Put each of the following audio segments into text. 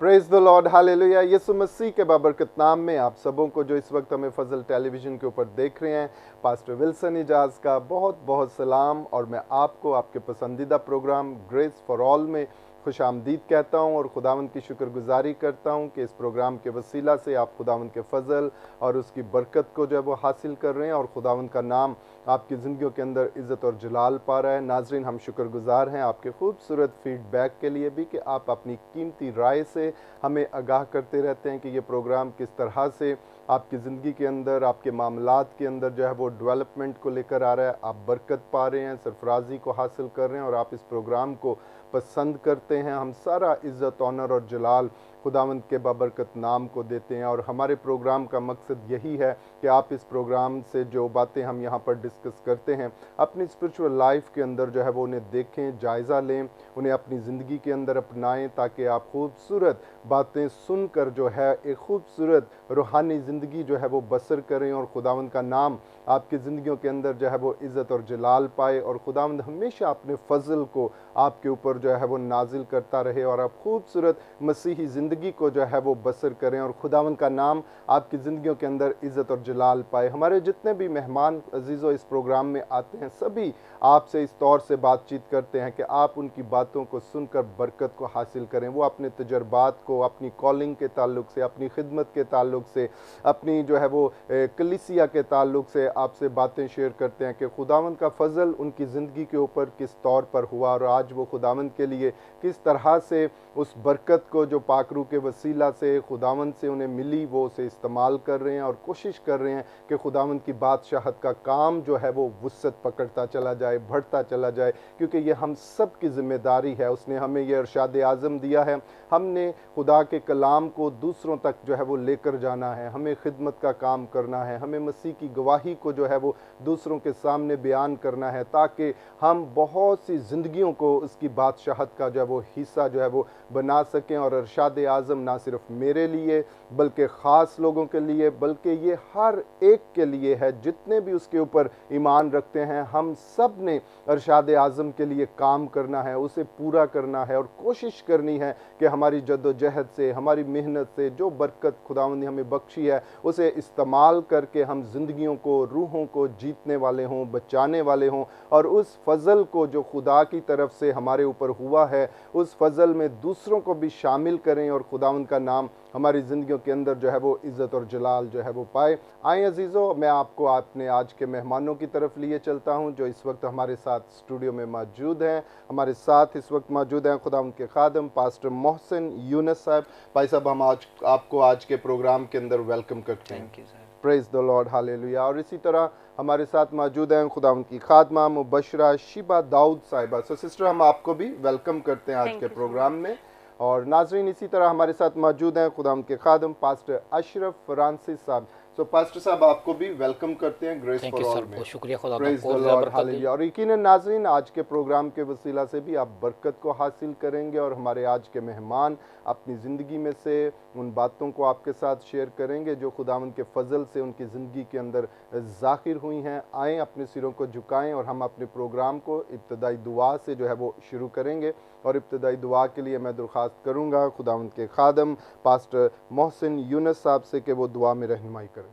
Praise the Lord, hallelujah. यीशु मसीह के बाबरकत नाम में आप सबों को जो इस वक्त हमें फजल टेलीविज़न के ऊपर देख रहे हैं, पास्टर विल्सन इजाज का बहुत बहुत सलाम। और मैं आपको आपके पसंदीदा प्रोग्राम ग्रेस फॉर ऑल में खुश आमदीद कहता हूँ और खुदावंद की शुक्रगुजारी करता हूँ कि इस प्रोग्राम के वसीला से आप खुदावंद के फजल और उसकी बरकत को जो है वो हासिल कर रहे हैं और खुदावंद का नाम आपकी ज़िंदगियों के अंदर इज़्ज़त और जलाल पा रहा है। नाजरीन, हम शुक्रगुजार हैं आपके खूबसूरत फीडबैक के लिए भी कि आप अपनी कीमती राय से हमें आगाह करते रहते हैं कि ये प्रोग्राम किस तरह से आपकी ज़िंदगी के अंदर, आपके मामलात के अंदर जो है वो डेवलपमेंट को लेकर आ रहा है। आप बरकत पा रहे हैं, सरफराजी को हासिल कर रहे हैं और आप इस प्रोग्राम को पसंद करते हैं। हम सारा इज़्ज़त, ऑनर और जलाल खुदावंद के बाबरकत नाम को देते हैं और हमारे प्रोग्राम का मकसद यही है कि आप इस प्रोग्राम से जो बातें हम यहाँ पर डिस्कस करते हैं अपनी स्पिरिचुअल लाइफ के अंदर जो है वो उन्हें देखें, जायज़ा लें, उन्हें अपनी ज़िंदगी के अंदर अपनाएं, ताकि आप खूबसूरत बातें सुनकर जो है एक खूबसूरत रूहानी ज़िंदगी जो है वो बसर करें और खुदावंद का नाम आपकी ज़िंदगियों के अंदर जो है वो इज़्ज़त और जलाल पाए और खुदावंद हमेशा अपने फजल को आपके ऊपर जो है वो नाजिल करता रहे और आप खूबसूरत मसीही ज़िंदगी को जो है वो बसर करें और खुदावंद का नाम आपकी ज़िंदगियों के अंदर इज़्ज़त और जलाल पाए। हमारे जितने भी मेहमान अजीज़ों इस प्रोग्राम में आते हैं, सभी आपसे इस तौर से बातचीत करते हैं कि आप उनकी बातों को सुनकर बरकत को हासिल करें। वो अपने तजर्बात को अपनी कॉलिंग के ताल्लुक से, अपनी खिदमत के ताल्लुक से, अपनी जो है वो कलीसिया के ताल्लुक से आपसे बातें शेयर करते हैं कि खुदावंद का फजल उनकी ज़िंदगी के ऊपर किस तौर पर हुआ और आज वो खुदावंद के लिए किस तरह से उस बरकत को जो पाकरू के वसीला से खुदावंद से उन्हें मिली वो उसे इस्तेमाल कर रहे हैं और कोशिश कर रहे हैं कि खुदावंद की बादशाहत का काम जो है वो वुसअत पकड़ता चला जाए, बढ़ता चला जाए, क्योंकि ये हम सब की जिम्मेदारी है। उसने हमें ये इरशाद आज़म दिया है, हमने खुदा के कलाम को दूसरों तक जो है वो लेकर जाना है, हमें खिदमत का काम करना है, हमें मसीह की गवाही को जो है वो दूसरों के सामने बयान करना है, ताकि हम बहुत सी ज़िंदगियों को उसकी बादशाहत का जो है वो हिस्सा जो है वो बना सकें। और इरशाद आज़म ना सिर्फ मेरे लिए बल्कि ख़ास लोगों के लिए, बल्कि ये हर एक के लिए है, जितने भी उसके ऊपर ईमान रखते हैं। हम सब ने इरशाद आज़म के लिए काम करना है, उसे पूरा करना है और कोशिश करनी है कि हमारी जद्दोजहद से, हमारी मेहनत से जो बरकत खुदावंद ने हमें बख्शी है उसे इस्तेमाल करके हम जिंदगियों को, रूहों को जीतने वाले हों, बचाने वाले हों और उस फजल को जो खुदा की तरफ से हमारे ऊपर हुआ है उस फजल में दूसरों को भी शामिल करें और खुदावंद का नाम हमारी ज़िंदगियों के अंदर जो है वो इज़्ज़त और जलाल जो है वो पाए। आए अजीज़ों, मैं आपको अपने आज के मेहमानों की तरफ लिए चलता हूं जो इस वक्त हमारे साथ स्टूडियो में मौजूद हैं। हमारे साथ इस वक्त मौजूद हैं खुदावंद के खादम पास्टर मोहसिन यूनुस साहब। भाई साहब, हम आज आपको आज के प्रोग्राम के अंदर वेलकम करते हैं। Thank you sir. Praise the Lord, hallelujah. और इसी तरह हमारे साथ मौजूद हैं खुदावंद की खादमा मुबशरा शिबा दाऊद साहिबा। सो सिस्टर, हम आपको भी वेलकम करते हैं आज के प्रोग्राम में। और नाजरीन, इसी तरह हमारे साथ मौजूद हैं खुदावंद के खादम पास्टर अशरफ फ्रांसिस साहब। सो पास्टर साहब, आपको भी वेलकम करते हैं ग्रेस फॉर ऑल में। शुक्रिया खुदा प्रेज द लॉर्ड, हालेलुया। और यकीनन नाजरीन, आज के प्रोग्राम के वसीला से भी आप बरकत को हासिल करेंगे और हमारे आज के मेहमान अपनी ज़िंदगी में से उन बातों को आपके साथ शेयर करेंगे जो खुदावंद के फजल से उनकी ज़िंदगी के अंदर ज़ाहिर हुई हैं। आएँ, अपने सिरों को झुकाएं और हम अपने प्रोग्राम को इब्तदाई दुआ से जो है वो शुरू करेंगे। और इब्तदाई दुआ के लिए मैं दरख्वास्त करूँगा खुदावंद के खादम पास्टर मोहसिन यूनुस साहब से कि वो दुआ में रहनुमाई करें।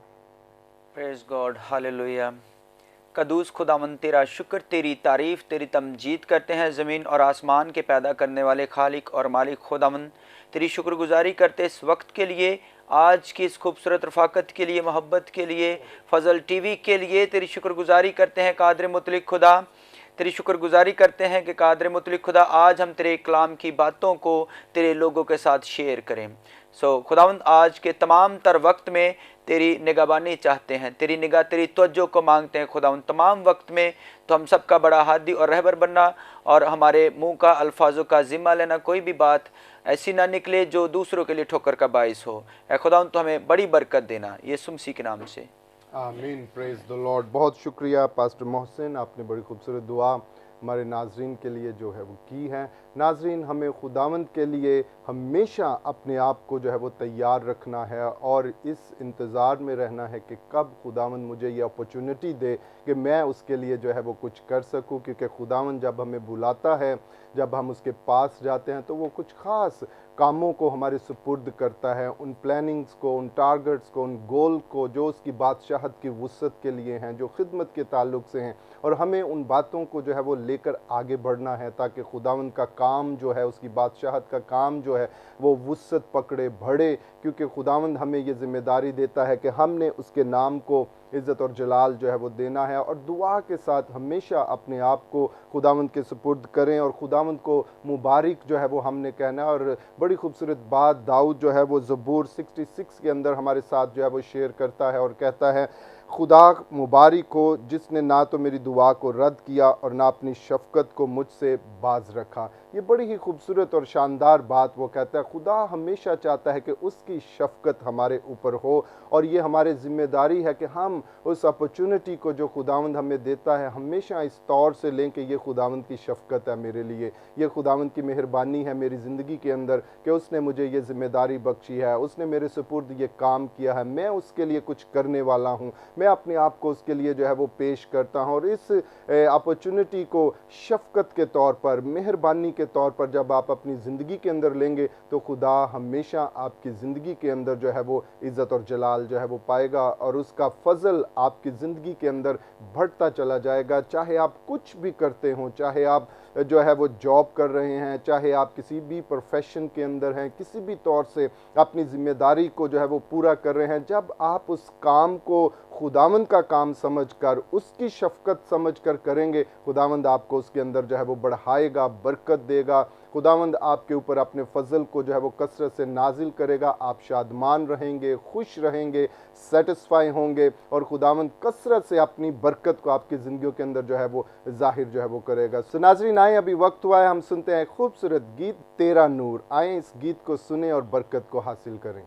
Praise God, hallelujah. कदूस खुदावंद, तेरा शुक्र, तेरी तारीफ़, तेरी तमजीद करते हैं। ज़मीन और आसमान के पैदा करने वाले खालिक और मालिक खुदावंद, तेरी शुक्रगुजारी करते इस वक्त के लिए, आज की इस खूबसूरत रफ़ाकत के लिए, मोहब्बत के लिए, फ़ज़ल टीवी के लिए तेरी शुक्रगुजारी करते हैं। कादर मुतलिक खुदा, तेरी शुक्रगुजारी करते हैं कि कादर मुतलिक खुदा आज हम तेरे कलाम की बातों को तेरे लोगों के साथ शेयर करें। खुदावंद, आज के तमाम तर वक्त में तेरी निगहबानी चाहते हैं, तेरी निगाह, तेरी तवज्जो को मांगते हैं। खुदावंद, तमाम वक्त में तो हम सब का बड़ा हादी और रहबर बनना और हमारे मुंह का अल्फाजों का ज़िम्मा लेना, कोई भी बात ऐसी ना निकले जो दूसरों के लिए ठोकर का बाइस हो। ऐ खुदावंद, तो हमें बड़ी बरकत देना, यीशु मसीह के नाम से, आमीन। Praise the Lord. बहुत शुक्रिया पास्टर मोहसिन, आपने बड़ी खूबसूरत दुआ हमारे नाजरीन के लिए जो है वो की है। नाजरीन, हमें खुदावंद के लिए हमेशा अपने आप को जो है वो तैयार रखना है और इस इंतज़ार में रहना है कि कब खुदावंद मुझे ये अपॉर्चुनिटी दे कि मैं उसके लिए जो है वो कुछ कर सकूं, क्योंकि खुदावंद जब हमें बुलाता है, जब हम उसके पास जाते हैं तो वो कुछ ख़ास कामों को हमारे सुपुर्द करता है, उन प्लानिंग्स को, उन टारगेट्स को, उन गोल को जो उसकी बादशाहत की वुसअत के लिए हैं, जो खिदमत के ताल्लुक से हैं, और हमें उन बातों को जो है वो लेकर आगे बढ़ना है ताकि खुदावंद का काम जो है, उसकी बादशाहत का काम जो है वो वुसअत पकड़े बढ़े, क्योंकि खुदावंद हमें ये जिम्मेदारी देता है कि हमने उसके नाम को इज़्ज़त और जलाल जो है वो देना है। और दुआ के साथ हमेशा अपने आप को खुदावंद के सुपुर्द करें और खुदावंद को मुबारक जो है वो हमने कहना है। और बड़ी खूबसूरत बात दाऊद जो है वो ज़बूर 66 के अंदर हमारे साथ जो है वो शेयर करता है और कहता है, खुदा मुबारक हो जिसने ना तो मेरी दुआ को रद्द किया और ना अपनी शफ़क़त को मुझसे बाज रखा। ये बड़ी ही खूबसूरत और शानदार बात वो कहता है। खुदा हमेशा चाहता है कि उसकी शफ़क़त हमारे ऊपर हो, और ये हमारी ज़िम्मेदारी है कि हम उस अपॉर्चुनिटी को जो खुदावंद हमें देता है हमेशा इस तौर से लें कि ये खुदावंद की शफ़क़त है मेरे लिए, ये खुदावंद की मेहरबानी है मेरी ज़िंदगी के अंदर कि उसने मुझे ये ज़िम्मेदारी बख्शी है, उसने मेरे सुपुर्द ये काम किया है, मैं उसके लिए कुछ करने वाला हूँ, मैं अपने आप को उसके लिए जो है वो पेश करता हूँ। और इस अपॉर्चुनिटी को शफ़क़त के तौर पर, मेहरबानी के तौर पर जब आप अपनी ज़िंदगी के अंदर लेंगे तो खुदा हमेशा आपकी ज़िंदगी के अंदर जो है वो इज़्ज़त और जलाल जो है वो पाएगा, और उसका फ़ज़ल आपकी ज़िंदगी के अंदर बढ़ता चला जाएगा। चाहे आप कुछ भी करते हों, चाहे आप जो है वो जॉब कर रहे हैं, चाहे आप किसी भी प्रोफेशन के अंदर हैं, किसी भी तौर से अपनी ज़िम्मेदारी को जो है वो पूरा कर रहे हैं, जब आप उस काम को खुदावंद का काम समझकर, उसकी शफ़क़त समझकर करेंगे, खुदावंद आपको उसके अंदर जो है वो बढ़ाएगा, बरकत देगा। खुदावंद आपके ऊपर अपने फ़ज़ल को जो है वो कसरत से नाजिल करेगा, आप शादमान रहेंगे, खुश रहेंगे, सेटिस्फाई होंगे, और खुदावंद कसरत से अपनी बरकत को आपकी ज़िंदगियों के अंदर जो है वो ज़ाहिर जो है वो करेगा। सो नाज़रीन, आए अभी वक्त हुआ है हम सुनते हैं खूबसूरत गीत तेरा नूर। आए इस गीत को सुने और बरकत को हासिल करें।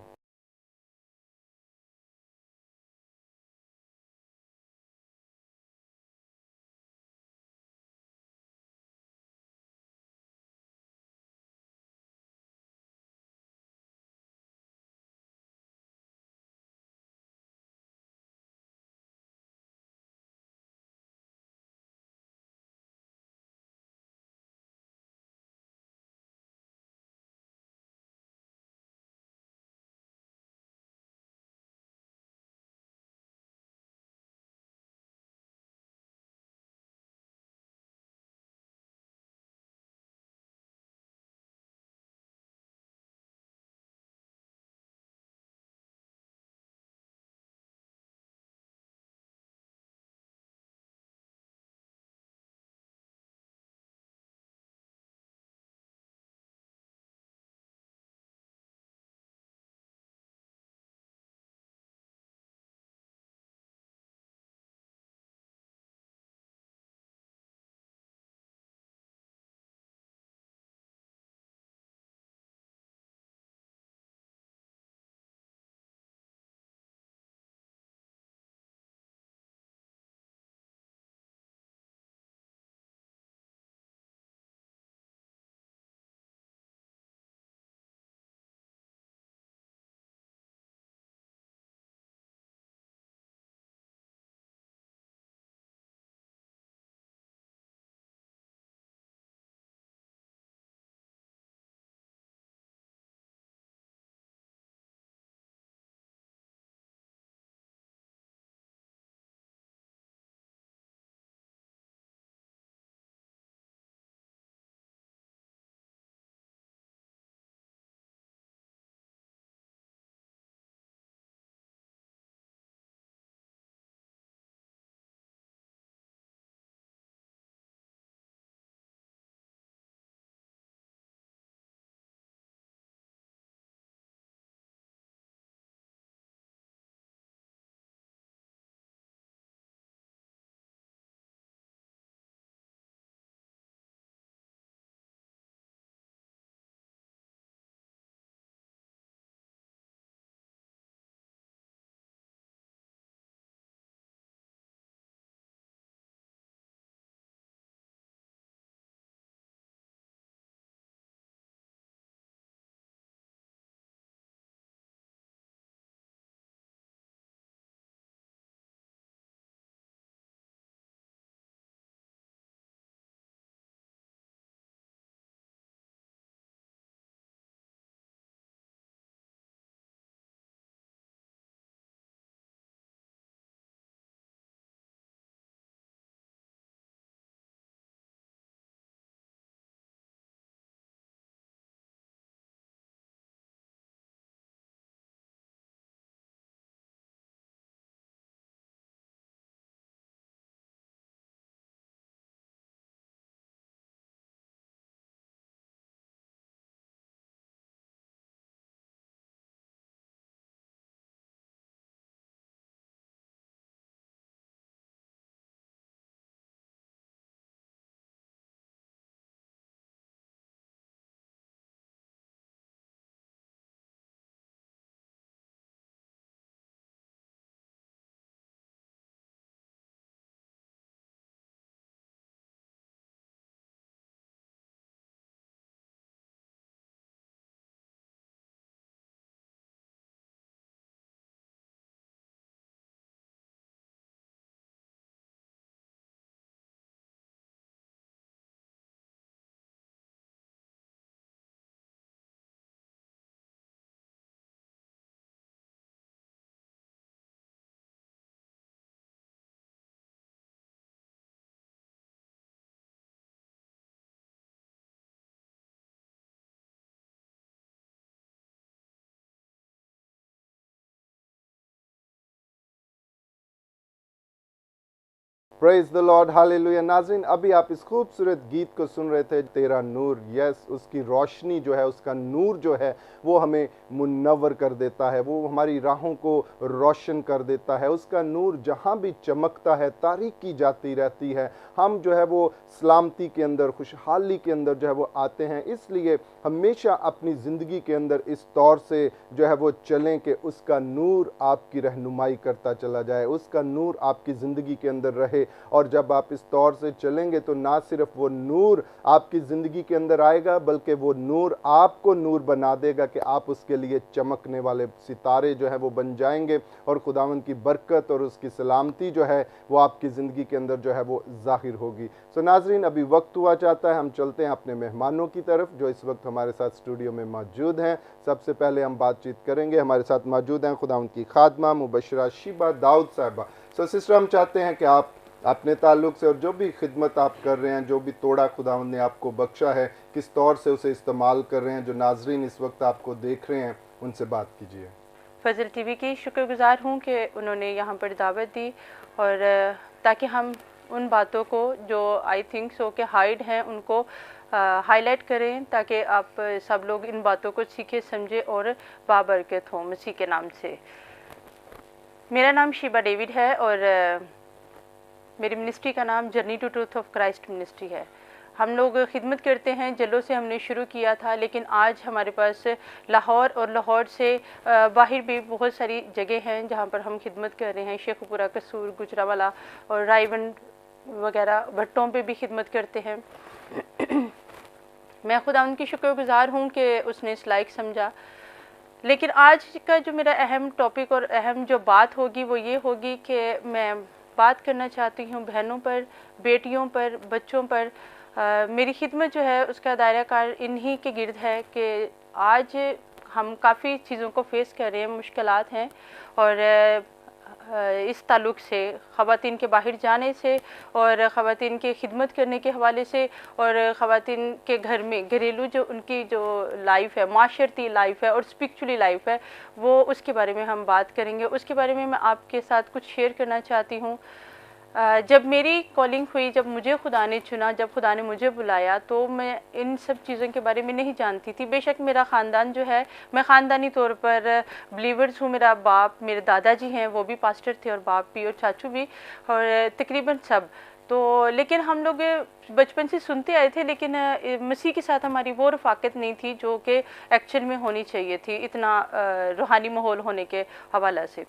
Praise the Lord, hallelujah. नाज़रीन, अभी आप इस खूबसूरत गीत को सुन रहे थे, तेरा नूर। यस, उसकी रोशनी जो है, उसका नूर जो है वो हमें मुनव्वर कर देता है, वो हमारी राहों को रोशन कर देता है। उसका नूर जहाँ भी चमकता है तारीकी जाती रहती है। हम जो है वो सलामती के अंदर, खुशहाली के अंदर जो है वो आते हैं। इसलिए हमेशा अपनी ज़िंदगी के अंदर इस तौर से जो है वो चलें कि उसका नूर आपकी रहनुमाई करता चला जाए, उसका नूर आपकी ज़िंदगी के अंदर रहे। और जब आप इस तौर से चलेंगे तो ना सिर्फ वो नूर आपकी ज़िंदगी के अंदर आएगा, बल्कि वो नूर आपको नूर बना देगा कि आप उसके लिए चमकने वाले सितारे जो है वो बन जाएंगे, और खुदावंद की बरकत और उसकी सलामती जो है वो आपकी ज़िंदगी के अंदर जो है वो ज़ाहिर होगी। सो नाजरीन, अभी वक्त हुआ चाहता है हम चलते हैं अपने मेहमानों की तरफ जो इस वक्त हमारे साथ स्टूडियो में मौजूद हैं। सबसे पहले हम बातचीत करेंगे, हमारे साथ मौजूद हैं खुदावंद की खादमा मुबशरा शीबा दाऊद साहिबा। सो सिस्टर, हम चाहते हैं कि आप अपने ताल्लुक से और जो भी खिदमत आप कर रहे हैं, जो भी तोड़ा खुदावंद ने आपको बख्शा है, किस तौर से उसे इस्तेमाल कर रहे हैं, जो नाजरीन इस वक्त आपको देख रहे हैं उनसे बात कीजिए। फजल टीवी की शुक्रगुजार हूँ कि उन्होंने यहाँ पर दावत दी, और ताकि हम उन बातों को जो आई थिंक सो के हाइड हैं उनको हाईलाइट करें, ताकि आप सब लोग इन बातों को सीखे समझे और बाबरकत हों मसीह के नाम से। मेरा नाम शीबा डेविड है और मेरी मिनिस्ट्री का नाम journey to truth of Christ ministry है। हम लोग खिदमत करते हैं, जल्लों से हमने शुरू किया था, लेकिन आज हमारे पास लाहौर और लाहौर से बाहर भी बहुत सारी जगह हैं जहाँ पर हम खिदमत कर रहे हैं। शेखपुरा, कसूर, गुजरावाला और रायबंद वगैरह भट्टों पे भी खिदमत करते हैं। मैं खुदा उनकी शुक्रगुजार हूँ कि उसने इस लायक समझा। लेकिन आज का जो मेरा अहम टॉपिक और अहम जो बात होगी वो ये होगी कि मैं बात करना चाहती हूँ बहनों पर, बेटियों पर, बच्चों पर। मेरी खिदमत जो है उसका दायरा कार इन्हीं के गिर्द है कि आज हम काफ़ी चीज़ों को फेस कर रहे हैं, मुश्किलात हैं, और इस ताल्लुक़ से ख़वातीन के बाहर जाने से और ख़वातीन के खिदमत करने के हवाले से और ख़वातीन के घर में घरेलू जो उनकी जो लाइफ है, माशरती लाइफ है और स्पिरिचुअली लाइफ है, वो उसके बारे में हम बात करेंगे। उसके बारे में मैं आपके साथ कुछ शेयर करना चाहती हूँ। जब मेरी कॉलिंग हुई, जब मुझे खुदा ने चुना, जब खुदा ने मुझे बुलाया, तो मैं इन सब चीज़ों के बारे में नहीं जानती थी। बेशक मेरा ख़ानदान जो है, मैं ख़ानदानी तौर पर बिलीवर्स हूँ। मेरा बाप, मेरे दादाजी हैं, वो भी पास्टर थे, और बाप भी और चाचू भी, और तकरीबन सब। तो लेकिन हम लोग बचपन से सुनते आए थे, लेकिन मसीह के साथ हमारी वो रफ़ाकत नहीं थी जो कि एक्चुअल में होनी चाहिए थी, इतना रूहानी माहौल होने के हवाला से।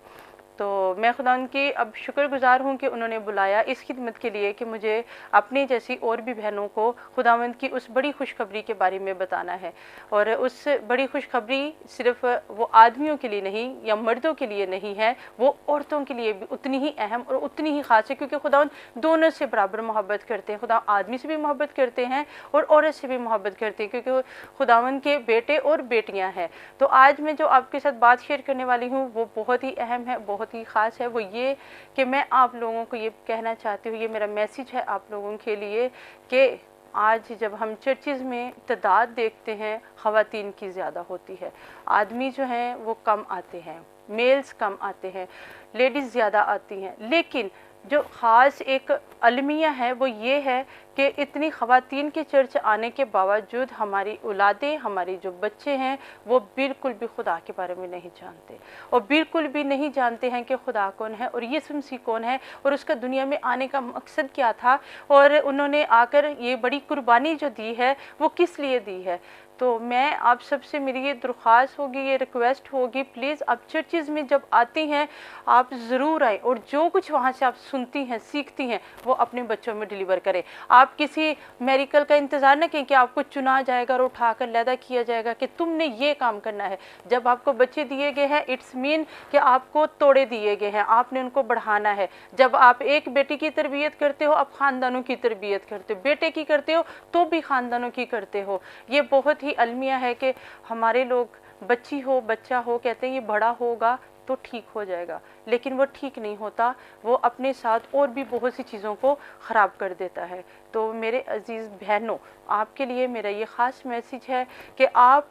तो मैं खुदा उनकी अब शुक्रगुजार हूँ कि उन्होंने बुलाया इस खिदमत के लिए कि मुझे अपनी जैसी और भी बहनों को खुदावंद की उस बड़ी खुशखबरी के बारे में बताना है। और उस बड़ी खुशखबरी सिर्फ वो आदमियों के लिए नहीं या मर्दों के लिए नहीं है, वो औरतों के लिए भी उतनी ही अहम और उतनी ही ख़ास है, क्योंकि खुदावंद दोनों से बराबर मोहब्बत करते हैं। खुदा आदमी से भी मोहब्बत करते हैं और औरत से भी मोहब्बत करते हैं, क्योंकि खुदावंद के बेटे और बेटियाँ हैं। तो आज मैं जो आपके साथ बात शेयर करने वाली हूँ वो बहुत ही अहम है, बहुत ही ख़ास है। वो ये कि मैं आप लोगों को ये कहना चाहती हूँ, ये मेरा मैसेज है आप लोगों के लिए, कि आज जब हम चर्चिज़ में तादाद देखते हैं ख़वातीन की ज़्यादा होती है, आदमी जो हैं वो कम आते हैं, मेल्स कम आते हैं, लेडीज़ ज़्यादा आती हैं। लेकिन जो ख़ास एक अलमिया है वो ये है कि इतनी ख़वातीन के चर्च आने के बावजूद हमारी औलादें, हमारी जो बच्चे हैं, वो बिल्कुल भी खुदा के बारे में नहीं जानते, और बिल्कुल भी नहीं जानते हैं कि खुदा कौन है और यीशु मसीह कौन है और उसका दुनिया में आने का मकसद क्या था, और उन्होंने आकर ये बड़ी कुर्बानी जो दी है वो किस लिए दी है। तो मैं आप सबसे मेरी ये दरख्वास्त होगी, ये रिक्वेस्ट होगी, प्लीज़ आप चर्चिज़ में जब आती हैं आप ज़रूर आएँ, और जो कुछ वहाँ से आप सुनती हैं, सीखती हैं, वो अपने बच्चों में डिलीवर करें। आप किसी मेरिकल का इंतज़ार न करें कि आपको चुना जाएगा और उठाकर लैदा किया जाएगा कि तुमने ये काम करना है। जब आपको बच्चे दिए गए हैं, इट्स मीन कि आपको तोड़े दिए गए हैं, आपने उनको बढ़ाना है। जब आप एक बेटी की तरबियत करते हो, आप ख़ानदानों की तरबियत करते हो, बेटे की करते हो तो भी ख़ानदानों की करते हो। ये बहुत ही अलमिया है कि हमारे लोग बच्ची हो, बच्चा हो, कहते हैं ये बड़ा होगा तो ठीक हो जाएगा, लेकिन वो ठीक नहीं होता, वो अपने साथ और भी बहुत सी चीज़ों को ख़राब कर देता है। तो मेरे अजीज़ बहनों, आपके लिए मेरा ये ख़ास मैसेज है कि आप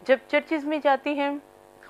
जब चर्चिज़ में जाती हैं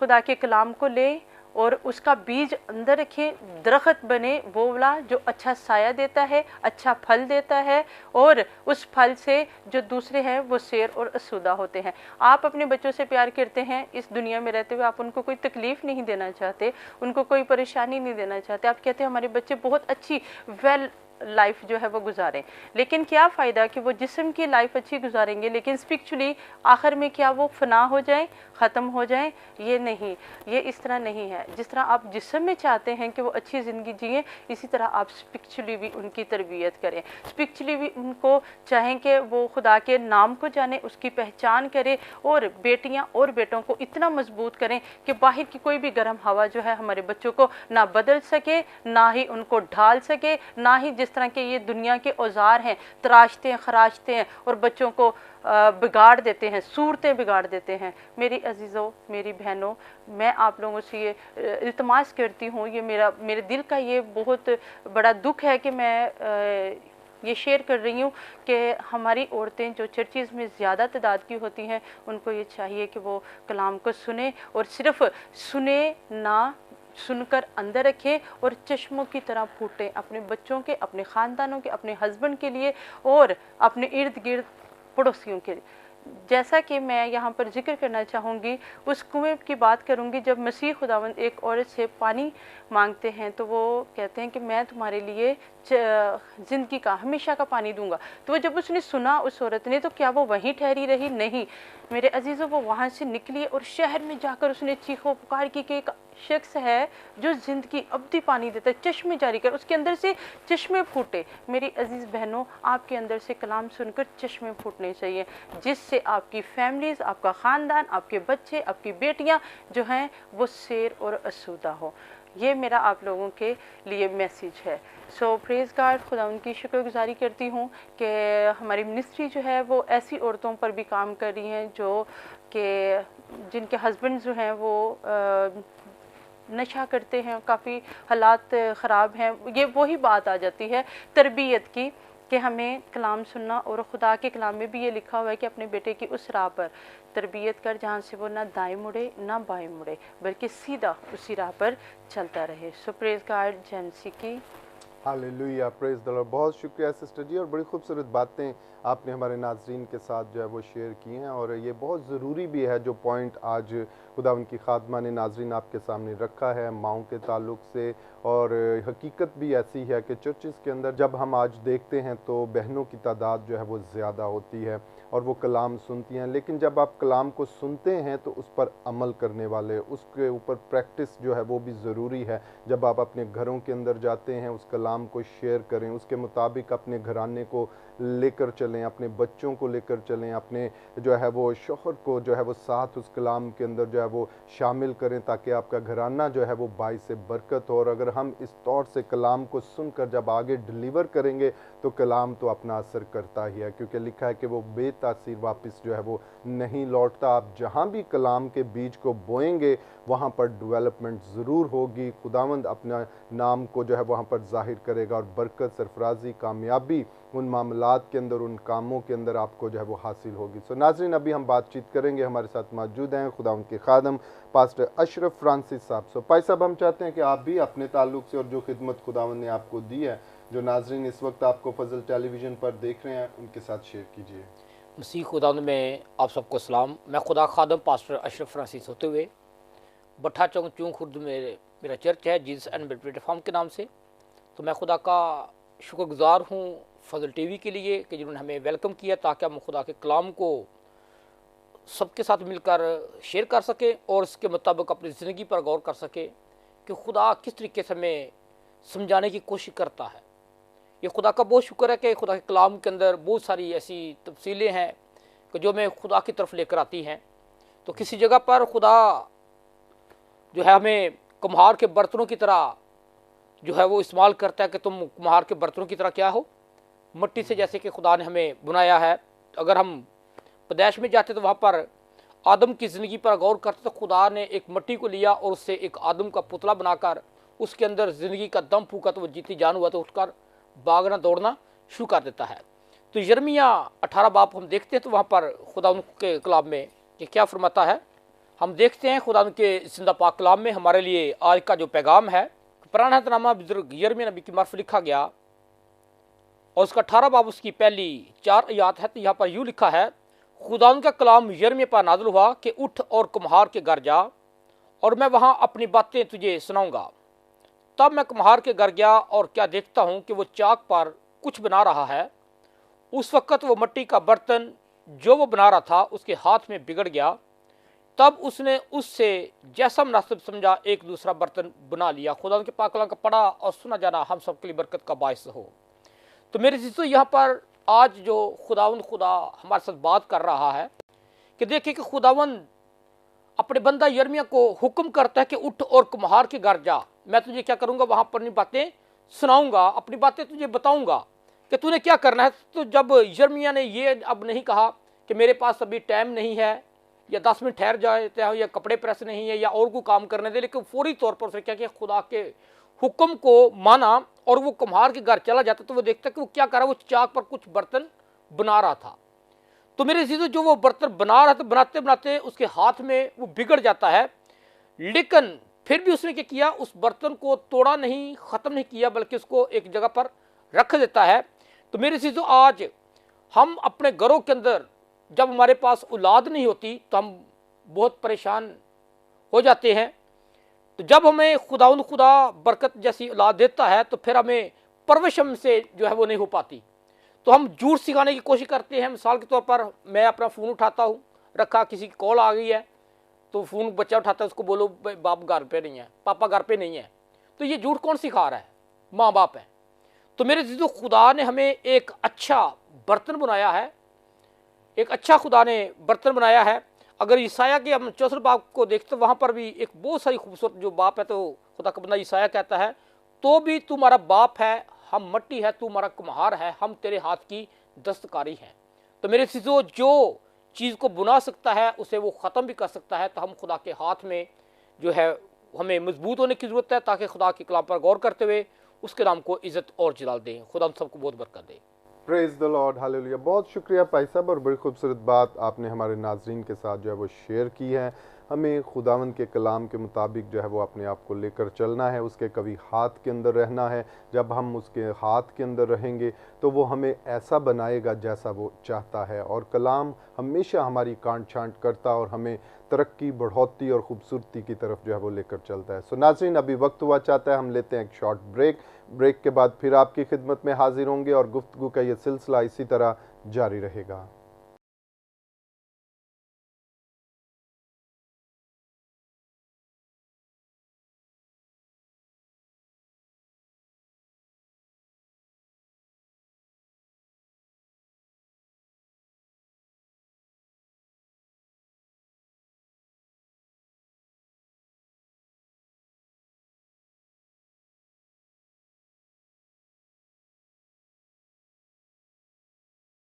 खुदा के कलाम को लें और उसका बीज अंदर रखें, दरख्त बने वो वाला जो अच्छा साया देता है, अच्छा फल देता है, और उस फल से जो दूसरे हैं वो शेर और असूदा होते हैं। आप अपने बच्चों से प्यार करते हैं, इस दुनिया में रहते हुए आप उनको कोई तकलीफ़ नहीं देना चाहते, उनको कोई परेशानी नहीं देना चाहते। आप कहते हैं हमारे बच्चे बहुत अच्छी वेल लाइफ जो है वो गुजारें, लेकिन क्या फ़ायदा कि वो जिस्म की लाइफ अच्छी गुजारेंगे लेकिन स्पिरिचुअली आखिर में क्या वो फना हो जाएं, ख़त्म हो जाएं? ये नहीं, ये इस तरह नहीं है। जिस तरह आप जिस्म में चाहते हैं कि वो अच्छी ज़िंदगी जिए, इसी तरह आप स्पिरिचुअली भी उनकी तरबियत करें, स्पिरिचुअली भी उनको चाहें कि वो खुदा के नाम को जाने, उसकी पहचान करें, और बेटियां और बेटों को इतना मजबूत करें कि बाहर की कोई भी गर्म हवा जो है हमारे बच्चों को ना बदल सके, ना ही उनको ढाल सके, ना ही जिस तरह के ये दुनिया के औजार हैं तराशते हैं, खराशते हैं और बच्चों को बिगाड़ देते हैं, सूरतें बिगाड़ देते हैं। मेरी अजीज़ों, मेरी बहनों, मैं आप लोगों से ये इल्तमास करती हूँ, ये मेरे दिल का ये बहुत बड़ा दुख है कि मैं ये शेयर कर रही हूँ कि हमारी औरतें जो चर्चिज़ में ज़्यादा तादाद की होती हैं, उनको ये चाहिए कि वो कलाम को सुने, और सिर्फ सुने ना, सुनकर अंदर रखें और चश्मों की तरह फूटें अपने बच्चों के, अपने ख़ानदानों के, अपने हस्बैंड के लिए और अपने इर्द गिर्द पड़ोसियों के लिए। जैसा कि मैं यहाँ पर जिक्र करना चाहूँगी, उस कुएं की बात करूँगी जब मसीह खुदावंद एक औरत से पानी मांगते हैं तो वो कहते हैं कि मैं तुम्हारे लिए ज़िंदगी का, हमेशा का पानी दूंगा। तो वो जब उसने सुना उस औरत ने, तो क्या वो वहीं ठहरी रही? नहीं मेरे अजीज़ों, वो वहाँ से निकली और शहर में जाकर उसने चीखो पुकार की कि एक शख्स है जो ज़िंदगी अब्दी पानी देता है, चश्मे जारी कर, उसके अंदर से चश्मे फूटे। मेरी अजीज़ बहनों, आपके अंदर से कलाम सुनकर चश्मे फूटने चाहिए, जिससे आपकी फैमिलीज़, आपका ख़ानदान, आपके बच्चे, आपकी बेटियां जो हैं वो शेर और असूदा हो। ये मेरा आप लोगों के लिए मैसेज है। सो प्रेज़ गॉड, खुदा उनकी शुक्रगुजारी करती हूँ कि हमारी मिनिस्ट्री जो है वो ऐसी औरतों पर भी काम कर रही हैं जो कि जिनके हस्बैंड जो हैं वो नशा करते हैं, काफ़ी हालात ख़राब हैं। ये वही बात आ जाती है तरबियत की कि हमें कलाम सुनना, और खुदा के कलाम में भी ये लिखा हुआ है कि अपने बेटे की उस राह पर तरबियत कर जहाँ से वो ना दाएं मुड़े ना बाएं मुड़े, बल्कि सीधा उसी राह पर चलता रहे। सो प्रेज़ गॉड, जेंसी की हालेलुया, प्रेज़ द लॉर्ड। बहुत शुक्रिया सिस्टर जी, और बड़ी खूबसूरत बातें आपने हमारे नाज़रीन के साथ जो है वो शेयर की हैं, और ये बहुत ज़रूरी भी है जो पॉइंट आज खुदा उनकी खादमा ने नाज़रीन आपके सामने रखा है माओं के ताल्लुक़ से। और हकीकत भी ऐसी है कि चर्चिज़ के अंदर जब हम आज देखते हैं तो बहनों की तादाद जो है वो ज़्यादा होती है और वो कलाम सुनती हैं, लेकिन जब आप कलाम को सुनते हैं तो उस पर अमल करने वाले, उसके ऊपर प्रैक्टिस जो है वो भी ज़रूरी है। जब आप अपने घरों के अंदर जाते हैं उस कलाम को शेयर करें, उसके मुताबिक अपने घराने को लेकर चलें, अपने बच्चों को लेकर चलें, अपने जो है वो शौहर को जो है वो साथ उस कलाम के अंदर जो है वो शामिल करें, ताकि आपका घराना जो है वो बाइस बरकत हो। और अगर हम इस तौर से कलाम को सुनकर जब आगे डिलीवर करेंगे तो कलाम तो अपना असर करता ही है, क्योंकि लिखा है कि वो बेतासीर वापस जो है वो नहीं लौटता। आप जहाँ भी कलाम के बीज को बोएंगे वहाँ पर डेवलपमेंट ज़रूर होगी। खुदावंद अपना नाम को जो है वहाँ पर जाहिर करेगा और बरकत, सरफराजी, कामयाबी उन मामलात के अंदर, उन कामों के अंदर आपको जो है वो हासिल होगी। सो नाज़रीन, अभी हम बातचीत करेंगे, हमारे साथ मौजूद हैं खुदा उनके खादम पास्टर अशरफ फ्रांसिस साहब। सो भाई साहब, हम चाहते हैं कि आप भी अपने ताल्लुक़ से और जो खिदमत खुदावंद ने आपको दी है, जो नाज़रीन इस वक्त आपको फजल टेलीविज़न पर देख रहे हैं, उनके साथ शेयर कीजिए। मसीह खुदा में आप सबको सलाम। मैं खुदा खादम पास्टर अशरफ फ्रांसिस होते हुए भट्ठा चौक चूँ खुर्द में मेरा चर्च है जीसस एंड बेड प्लेटफॉर्म के नाम से। तो मैं खुदा का शुक्रगुजार हूँ फजल टीवी के लिए कि जिन्होंने हमें वेलकम किया, ताकि हम खुदा के कलाम को सबके साथ मिलकर शेयर कर सकें और उसके मुताबिक अपनी ज़िंदगी पर गौर कर सकें कि खुदा किस तरीके से हमें समझाने की कोशिश करता है। ये खुदा का बहुत शुक्र है कि खुदा के कलाम के अंदर बहुत सारी ऐसी तफसीलें हैं कि जो हमें खुदा की तरफ लेकर आती हैं। तो किसी जगह पर खुदा जो है हमें कुम्हार के बर्तनों की तरह जो है वो इस्तेमाल करता है कि तुम कुम्हार के बर्तनों की तरह क्या हो, मिट्टी से, जैसे कि खुदा ने हमें बनाया है। अगर हम प्रदेश में जाते तो वहाँ पर आदम की ज़िंदगी पर गौर करते तो खुदा ने एक मिट्टी को लिया और उससे एक आदम का पुतला बनाकर उसके अंदर ज़िंदगी का दम फूका, तो वो जीती जान हुआ तो उठकर भागना दौड़ना शुरू कर देता है। तो यिर्मयाह 18 बाब हम देखते हैं तो वहाँ पर खुदा उनके कलाम में कि क्या फरमाता है। हम देखते हैं खुदा के जिंदा पाक कलाम में हमारे लिए आज का जो पैगाम है, पुराना नामा बुजुर्ग यिर्मयाह नबी की मार्फत लिखा गया और उसका 18 बाब उसकी पहली 4 आयत है। तो यहाँ पर यूँ लिखा है, खुदा का कलाम यिर्मयाह पर नाज़िल हुआ कि उठ और कुम्हार के घर जा और मैं वहाँ अपनी बातें तुझे सुनाऊंगा। तब मैं कुम्हार के घर गया और क्या देखता हूँ कि वो चाक पर कुछ बना रहा है। उस वक़्त वो मिट्टी का बर्तन जो वो बना रहा था उसके हाथ में बिगड़ गया। तब उसने उससे जैसा मुनासिब समझा एक दूसरा बर्तन बना लिया। खुदा के पाक कलाम का पढ़ा और सुना जाना हम सबके लिए बरकत का बायस हो। तो मेरे चीज़ों यहाँ पर आज जो खुदा हमारे साथ बात कर रहा है कि देखिए कि खुदावन अपने बंदा यिर्मयाह को हुक्म करता है कि उठ और कुम्हार के घर जा, मैं तुझे क्या करूँगा, वहाँ पर अपनी बातें सुनाऊंगा, अपनी बातें तुझे बताऊंगा कि तूने क्या करना है। तो जब यिर्मयाह ने ये अब नहीं कहा कि मेरे पास अभी टाइम नहीं है या 10 मिनट ठहर जाए या कपड़े प्रेस नहीं है या और कोई काम करने दे, लेकिन फौरी तौर पर उसने क्या किया, खुदा के हुक्म को माना और वो कुम्हार के घर चला जाता। तो वो देखता कि वो क्या कर रहा है, वो चाक पर कुछ बर्तन बना रहा था। तो मेरे चीज़ों जो वो बर्तन बना रहा था, बनाते बनाते उसके हाथ में वो बिगड़ जाता है, लेकिन फिर भी उसने क्या किया, उस बर्तन को तोड़ा नहीं, ख़त्म नहीं किया, बल्कि उसको एक जगह पर रख देता है। तो मेरे चीज़ों आज हम अपने घरों के अंदर जब हमारे पास औलाद नहीं होती तो हम बहुत परेशान हो जाते हैं। तो जब हमें खुदा बरकत जैसी औलाद देता है तो फिर हमें परवरिश से जो है वो नहीं हो पाती। तो हम झूठ सिखाने की कोशिश करते हैं। मिसाल के तौर पर मैं अपना फ़ोन उठाता हूँ, रखा, किसी की कॉल आ गई है तो फ़ोन बच्चा उठाता है, उसको बोलो बाप घर पे नहीं है, पापा घर पे नहीं है। तो ये झूठ कौन सिखा रहा है? माँ बाप है। तो मेरे चीज़ों खुदा ने हमें एक अच्छा बर्तन बनाया है, एक अच्छा खुदा ने बर्तन बनाया है। अगर ईसाया के हम 64 बाप को देखते तो वहाँ पर भी एक बहुत सारी खूबसूरत जो बाप है, तो खुदा का बंदा ईसाया कहता है, तो भी तू हमारा बाप है, हम मट्टी है, तू हमारा कुम्हार है, हम तेरे हाथ की दस्तकारी हैं। तो मेरे चीज़ों जो चीज़ को बुना सकता है उसे वो ख़त्म भी कर सकता है। तो हम खुदा के हाथ में जो है हमें मजबूत होने की ज़रूरत है, ताकि खुदा के कलाम पर गौर करते हुए उसके नाम को इज़्ज़त और जलाल दें। खुदा हम सबको बहुत बरकत दे। Praise the Lord, hallelujah. बहुत शुक्रिया भाई साहब, और बड़ी खूबसूरत बात आपने हमारे नाजरीन के साथ जो है वो शेयर की है। हमें खुदावन के कलाम के मुताबिक जो है वो अपने आप को लेकर चलना है, उसके कभी हाथ के अंदर रहना है। जब हम उसके हाथ के अंदर रहेंगे तो वो हमें ऐसा बनाएगा जैसा वो चाहता है, और कलाम हमेशा हमारी कांट छांट करता और हमें तरक्की, बढ़ोतरी और ख़ूबसूरती की तरफ जो है वो लेकर चलता है। सो नाज़रीन, अभी वक्त हुआ चाहता है, हम लेते हैं एक शॉर्ट ब्रेक के बाद फिर आपकी खिदमत में हाजिर होंगे और गुफ्तगू का ये सिलसिला इसी तरह जारी रहेगा।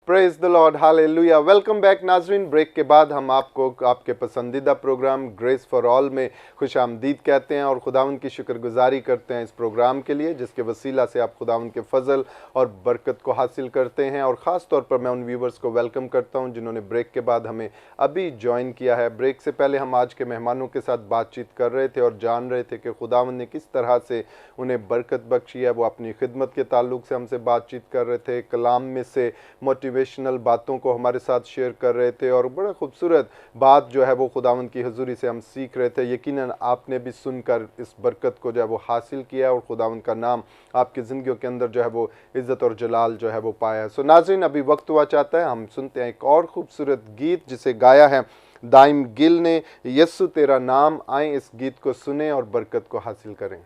Praise the Lord, hallelujah. Welcome back नाजरीन। ब्रेक के बाद हम आपको आपके पसंदीदा प्रोग्राम ग्रेस फॉर ऑल में खुश आमदीद कहते हैं और खुदावन की शुक्रगुजारी करते हैं इस प्रोग्राम के लिए, जिसके वसीला से आप खुदावन के फजल और बरकत को हासिल करते हैं। और ख़ास तौर पर मैं उन व्यूवर्स को वेलकम करता हूं जिन्होंने ब्रेक के बाद हमें अभी ज्वाइन किया है। ब्रेक से पहले हम आज के मेहमानों के साथ बातचीत कर रहे थे और जान रहे थे कि खुदावन ने किस तरह से उन्हें बरकत बख्शी है। वो अपनी खिदमत के ताल्लुक से हमसे बातचीत कर रहे थे, कलाम में से मोटिवेशनल बातों को हमारे साथ शेयर कर रहे थे, और बड़ा खूबसूरत बात जो है वो खुदावंद की हुजूरी से हम सीख रहे थे। यकीनन आपने भी सुनकर इस बरकत को जो है वो हासिल किया और खुदावंद का नाम आपकी ज़िंदगियों के अंदर जो है वो इज़्ज़त और जलाल जो है वो पाया। सो नाज़रीन, अभी वक्त हुआ चाहता है, हम सुनते हैं एक और खूबसूरत गीत जिसे गाया है दाइम गिल ने, यस्सु तेरा नाम। आए इस गीत को सुने और बरकत को हासिल करें।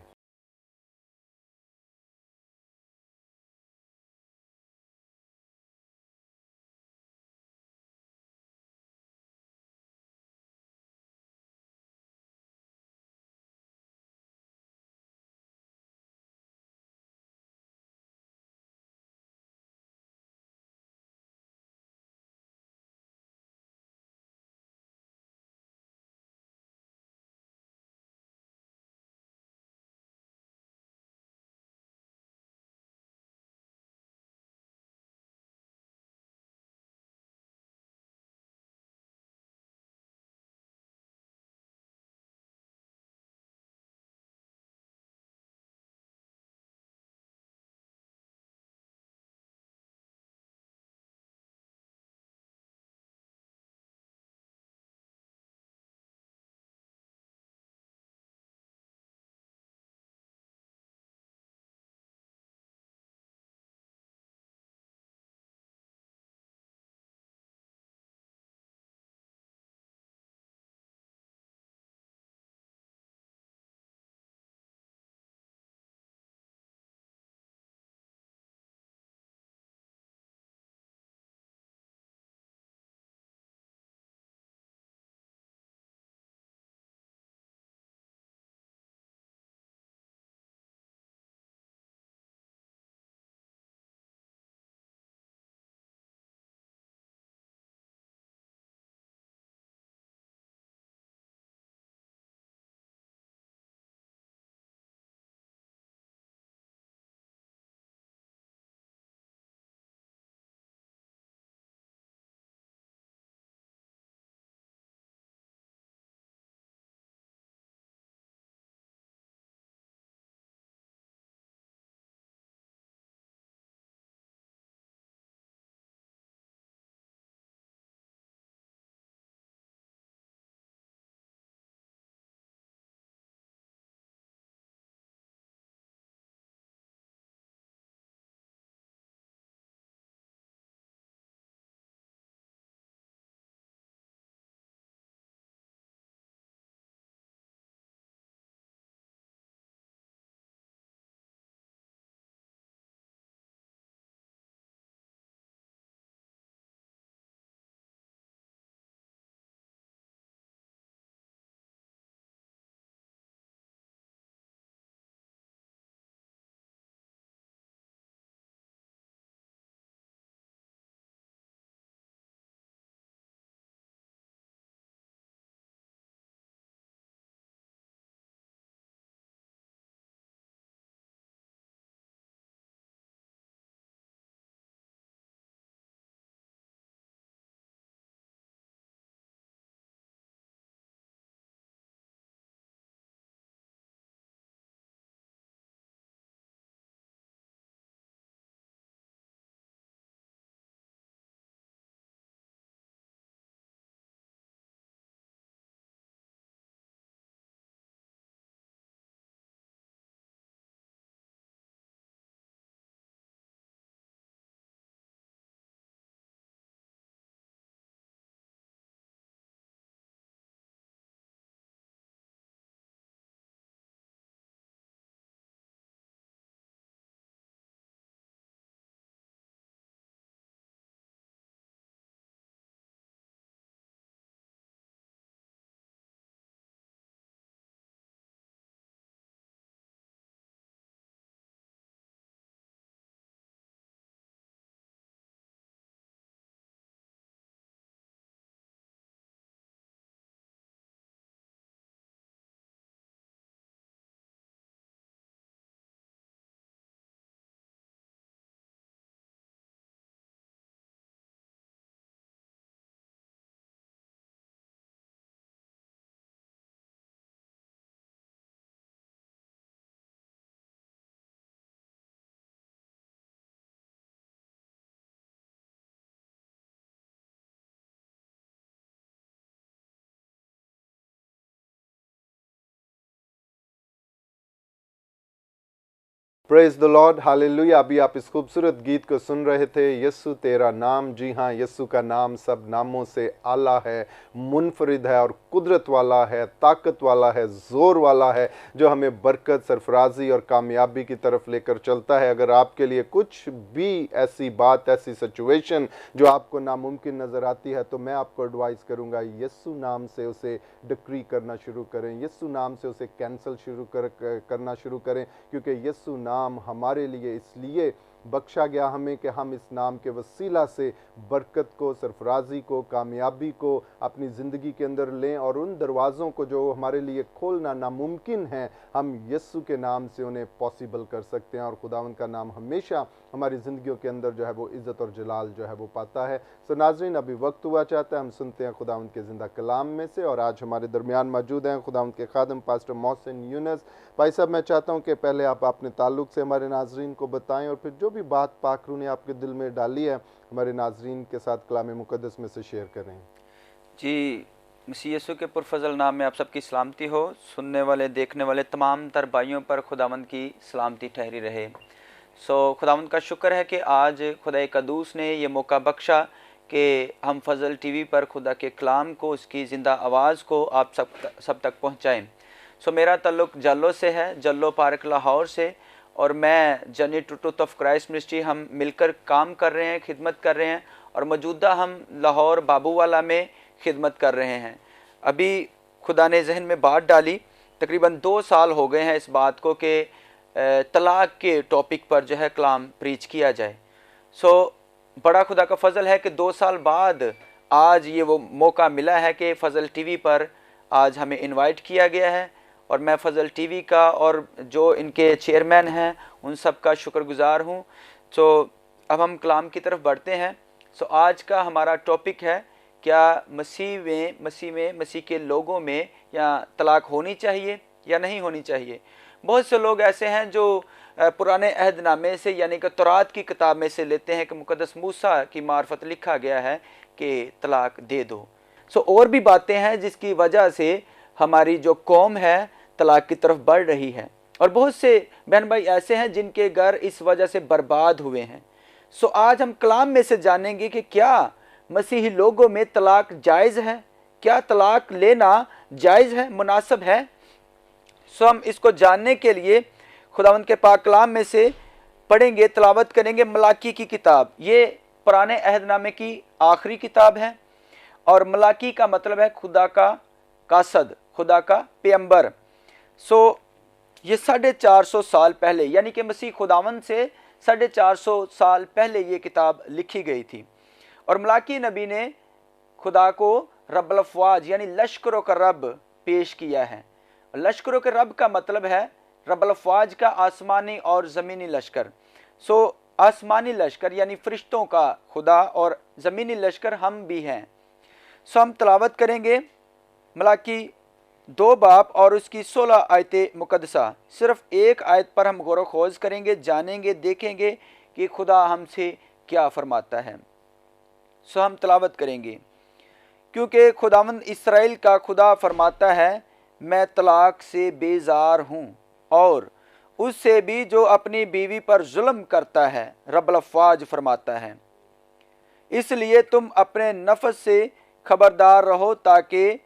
Praise the Lord, hallelujah. अभी आप इस खूबसूरत गीत को सुन रहे थे, यस्सु तेरा नाम। जी हाँ, यस्सु का नाम सब नामों से आला है, मुनफरिद है और कुदरत वाला है, ताकत वाला है, ज़ोर वाला है, जो हमें बरकत, सरफराजी और कामयाबी की तरफ लेकर चलता है। अगर आपके लिए कुछ भी ऐसी बात, ऐसी सिचुएशन जो आपको नामुमकिन नज़र आती है, तो मैं आपको एडवाइस करूँगा, यस्सु नाम से उसे डिक्री करना शुरू करें, यस्सु नाम से उसे कैंसिल करना शुरू करें, क्योंकि यस्सु नाम हमारे लिए इसलिए बख्शा गया हमें कि हम इस नाम के वसीला से बरकत को, सरफराजी को, कामयाबी को अपनी ज़िंदगी के अंदर लें, और उन दरवाज़ों को जो हमारे लिए खोलना नामुमकिन है, हम यस्सु के नाम से उन्हें पॉसिबल कर सकते हैं। और खुदावंद का नाम हमेशा हमारी ज़िंदगियों के अंदर जो है वो इज़्ज़त और जलाल जो है वो पाता है। सो नाज़रीन, अभी वक्त हुआ चाहता है हम सुनते हैं खुदावंद के ज़िंदा कलाम में से, और आज हमारे दरमियान मौजूद हैं खुदावंद के खादम पास्टर मोहसिन यूनुस। भाई साहब, मैं चाहता हूं कि पहले आप अपने ताल्लुक से हमारे नाजरीन को बताएं, और फिर जो भी बात पाक रूह ने आपके दिल में डाली है हमारे नाजरीन के साथ कलाम मुक़द्दस में से शेयर करें। जी, मसीह यीशु के पुरफजल नाम में आप सबकी सलामती हो। सुनने वाले, देखने वाले तमाम तर भाइयों पर खुदावंद की सलामती ठहरी रहे। खुदावंद का शुक्र है कि आज खुदा कदूस ने ये मौका बख्शा कि हम फजल टीवी पर खुदा के कलाम को, उसकी ज़िंदा आवाज़ को आप सब तक पहुँचाएँ। मेरा ताल्लुक़ जल्लो से है, जल्लो पार्क लाहौर से, और मैं journey to truth of Christ ministry, हम मिलकर काम कर रहे हैं, खिदमत कर रहे हैं, और मौजूदा हम लाहौर बाबूवाला में खिदमत कर रहे हैं। अभी खुदा ने जहन में बात डाली, तकरीबन 2 साल हो गए हैं इस बात को कि तलाक़ के टॉपिक पर जो है कलाम प्रीच किया जाए। बड़ा खुदा का फजल है कि 2 साल बाद आज ये वो मौका मिला है कि फ़जल टीवी पर आज हमें इनवाइट किया गया है, और मैं फ़जल टीवी का और जो इनके चेयरमैन हैं उन सब का शुक्रगुज़ार हूँ। अब हम कलाम की तरफ बढ़ते हैं। आज का हमारा टॉपिक है, क्या मसीह के लोगों में या तलाक़ होनी चाहिए या नहीं होनी चाहिए। बहुत से लोग ऐसे हैं जो पुराने अहदनामे से, यानी कि तौरात की किताब में से लेते हैं कि मुक़द्दस मूसा की मार्फत लिखा गया है कि तलाक़ दे दो। और भी बातें हैं जिसकी वजह से हमारी जो कौम है तलाक़ की तरफ बढ़ रही है, और बहुत से बहन भाई ऐसे हैं जिनके घर इस वजह से बर्बाद हुए हैं। आज हम कलाम में से जानेंगे कि क्या मसीही लोगों में तलाक़ जायज़ है, क्या तलाक़ लेना जायज़ है, मुनासिब है। हम इसको जानने के लिए खुदावंद के पाक कलाम में से पढ़ेंगे, तिलावत करेंगे मलाकी की किताब। ये पुराने अहदनामे की आखिरी किताब है, और मलाकी का मतलब है खुदा का कासद, खुदा का पैगंबर। ये 450 साल पहले, यानी कि मसीह खुदावंद से 450 साल पहले ये किताब लिखी गई थी। और मलाकी नबी ने खुदा को रब्बुल अफ़वाज यानी लश्करों का रब पेश किया है। लश्करों के रब का मतलब है रब्बुल अफ़वाज का आसमानी और ज़मीनी लश्कर। आसमानी लश्कर यानी फरिश्तों का खुदा, और ज़मीनी लश्कर हम भी हैं। हम तलावत करेंगे मलाकी 2 बाब और उसकी 16 आयतें मुक़द्दसा। सिर्फ एक आयत पर हम गौर खोज करेंगे, जानेंगे, देखेंगे कि खुदा हमसे क्या फरमाता है। हम तलावत करेंगे, क्योंकि खुदावंद इस्राएल का खुदा फरमाता है, मैं तलाक़ से बेजार हूँ, और उससे भी जो अपनी बीवी पर जुल्म करता है, रब्बुल अफ़वाज फरमाता है। इसलिए तुम अपने नफ्स से खबरदार रहो ताकि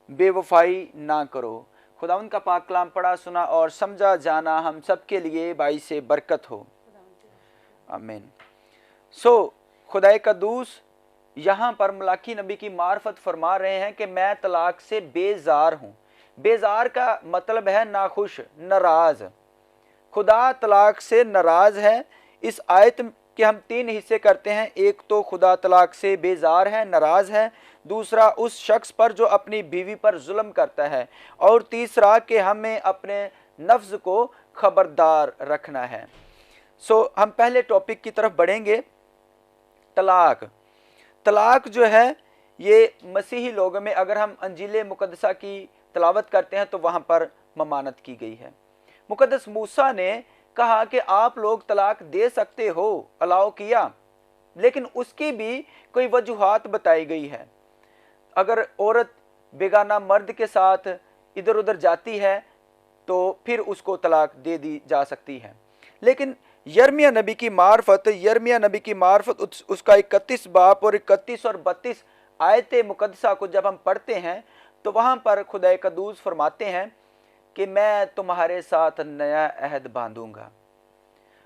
बेवफाई ना करो। खुदावंद का पाक कलाम पढ़ा, सुना और समझा जाना हम सब के लिए बाइस से बरकत हो। आमीन। खुदाए कदूस यहाँ पर मलाकी नबी की मार्फत फरमा रहे हैं कि मैं तलाक़ से बेजार हूँ। बेजार का मतलब है नाखुश, नाराज़। खुदा तलाक़ से नाराज़ है। इस आयत के हम 3 हिस्से करते हैं। एक तो खुदा तलाक़ से बेजार है, नाराज़ है। दूसरा उस शख्स पर जो अपनी बीवी पर जुल्म करता है, और तीसरा कि हमें अपने नफ्स को खबरदार रखना है। हम पहले टॉपिक की तरफ बढ़ेंगे, तलाक़। तलाक़ जो है ये मसीही लोगों में, अगर हम अंजील मुक़द्दसा की तलावत करते हैं तो वहाँ पर ममानत की गई है। मुक़द्दस मूसा ने कहा कि आप लोग तलाक़ दे सकते हो, अलाउ किया, लेकिन उसकी भी कोई वजूहात बताई गई है। अगर औरत बेगाना मर्द के साथ इधर उधर जाती है तो फिर उसको तलाक़ दे दी जा सकती है। लेकिन यिर्मयाह नबी की मार्फत उसका 31 बाब और 31 और 32 आयत मुकद्दसा को जब हम पढ़ते हैं तो वहाँ पर खुदा कदूस फरमाते हैं कि मैं तुम्हारे साथ नया अहद बांधूंगा।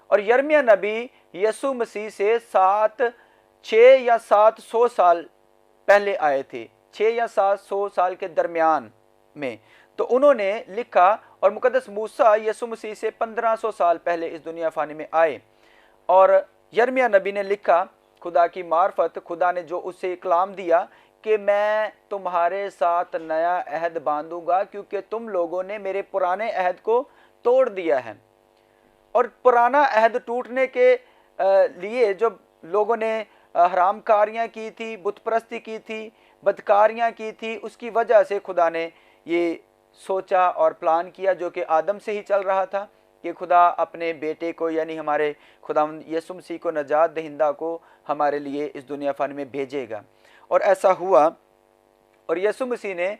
और यिर्मयाह नबी यीशु मसीह से 6 या 700 साल पहले आए थे, 6 या 700 साल के दरमियान में। तो उन्होंने लिखा, और मुकद्दस मूसा यीशु मसीह से 1500 साल पहले इस दुनिया फानी में आए। और यिर्मयाह नबी ने लिखा, खुदा की मार्फत खुदा ने जो उसे कलाम दिया कि मैं तुम्हारे साथ नया अहद बांधूंगा क्योंकि तुम लोगों ने मेरे पुराने अहद को तोड़ दिया है। और पुराना अहद टूटने के लिए जो लोगों ने हरामकारियाँ की थी, बुतप्रस्ती की थी, बदकारियाँ की थी, उसकी वजह से खुदा ने ये सोचा और प्लान किया, जो कि आदम से ही चल रहा था, कि खुदा अपने बेटे को यानी हमारे खुदा यीशु मसीह को, नजात दहिंदा को हमारे लिए इस दुनिया फानी में भेजेगा। और ऐसा हुआ। और यीशु मसीह ने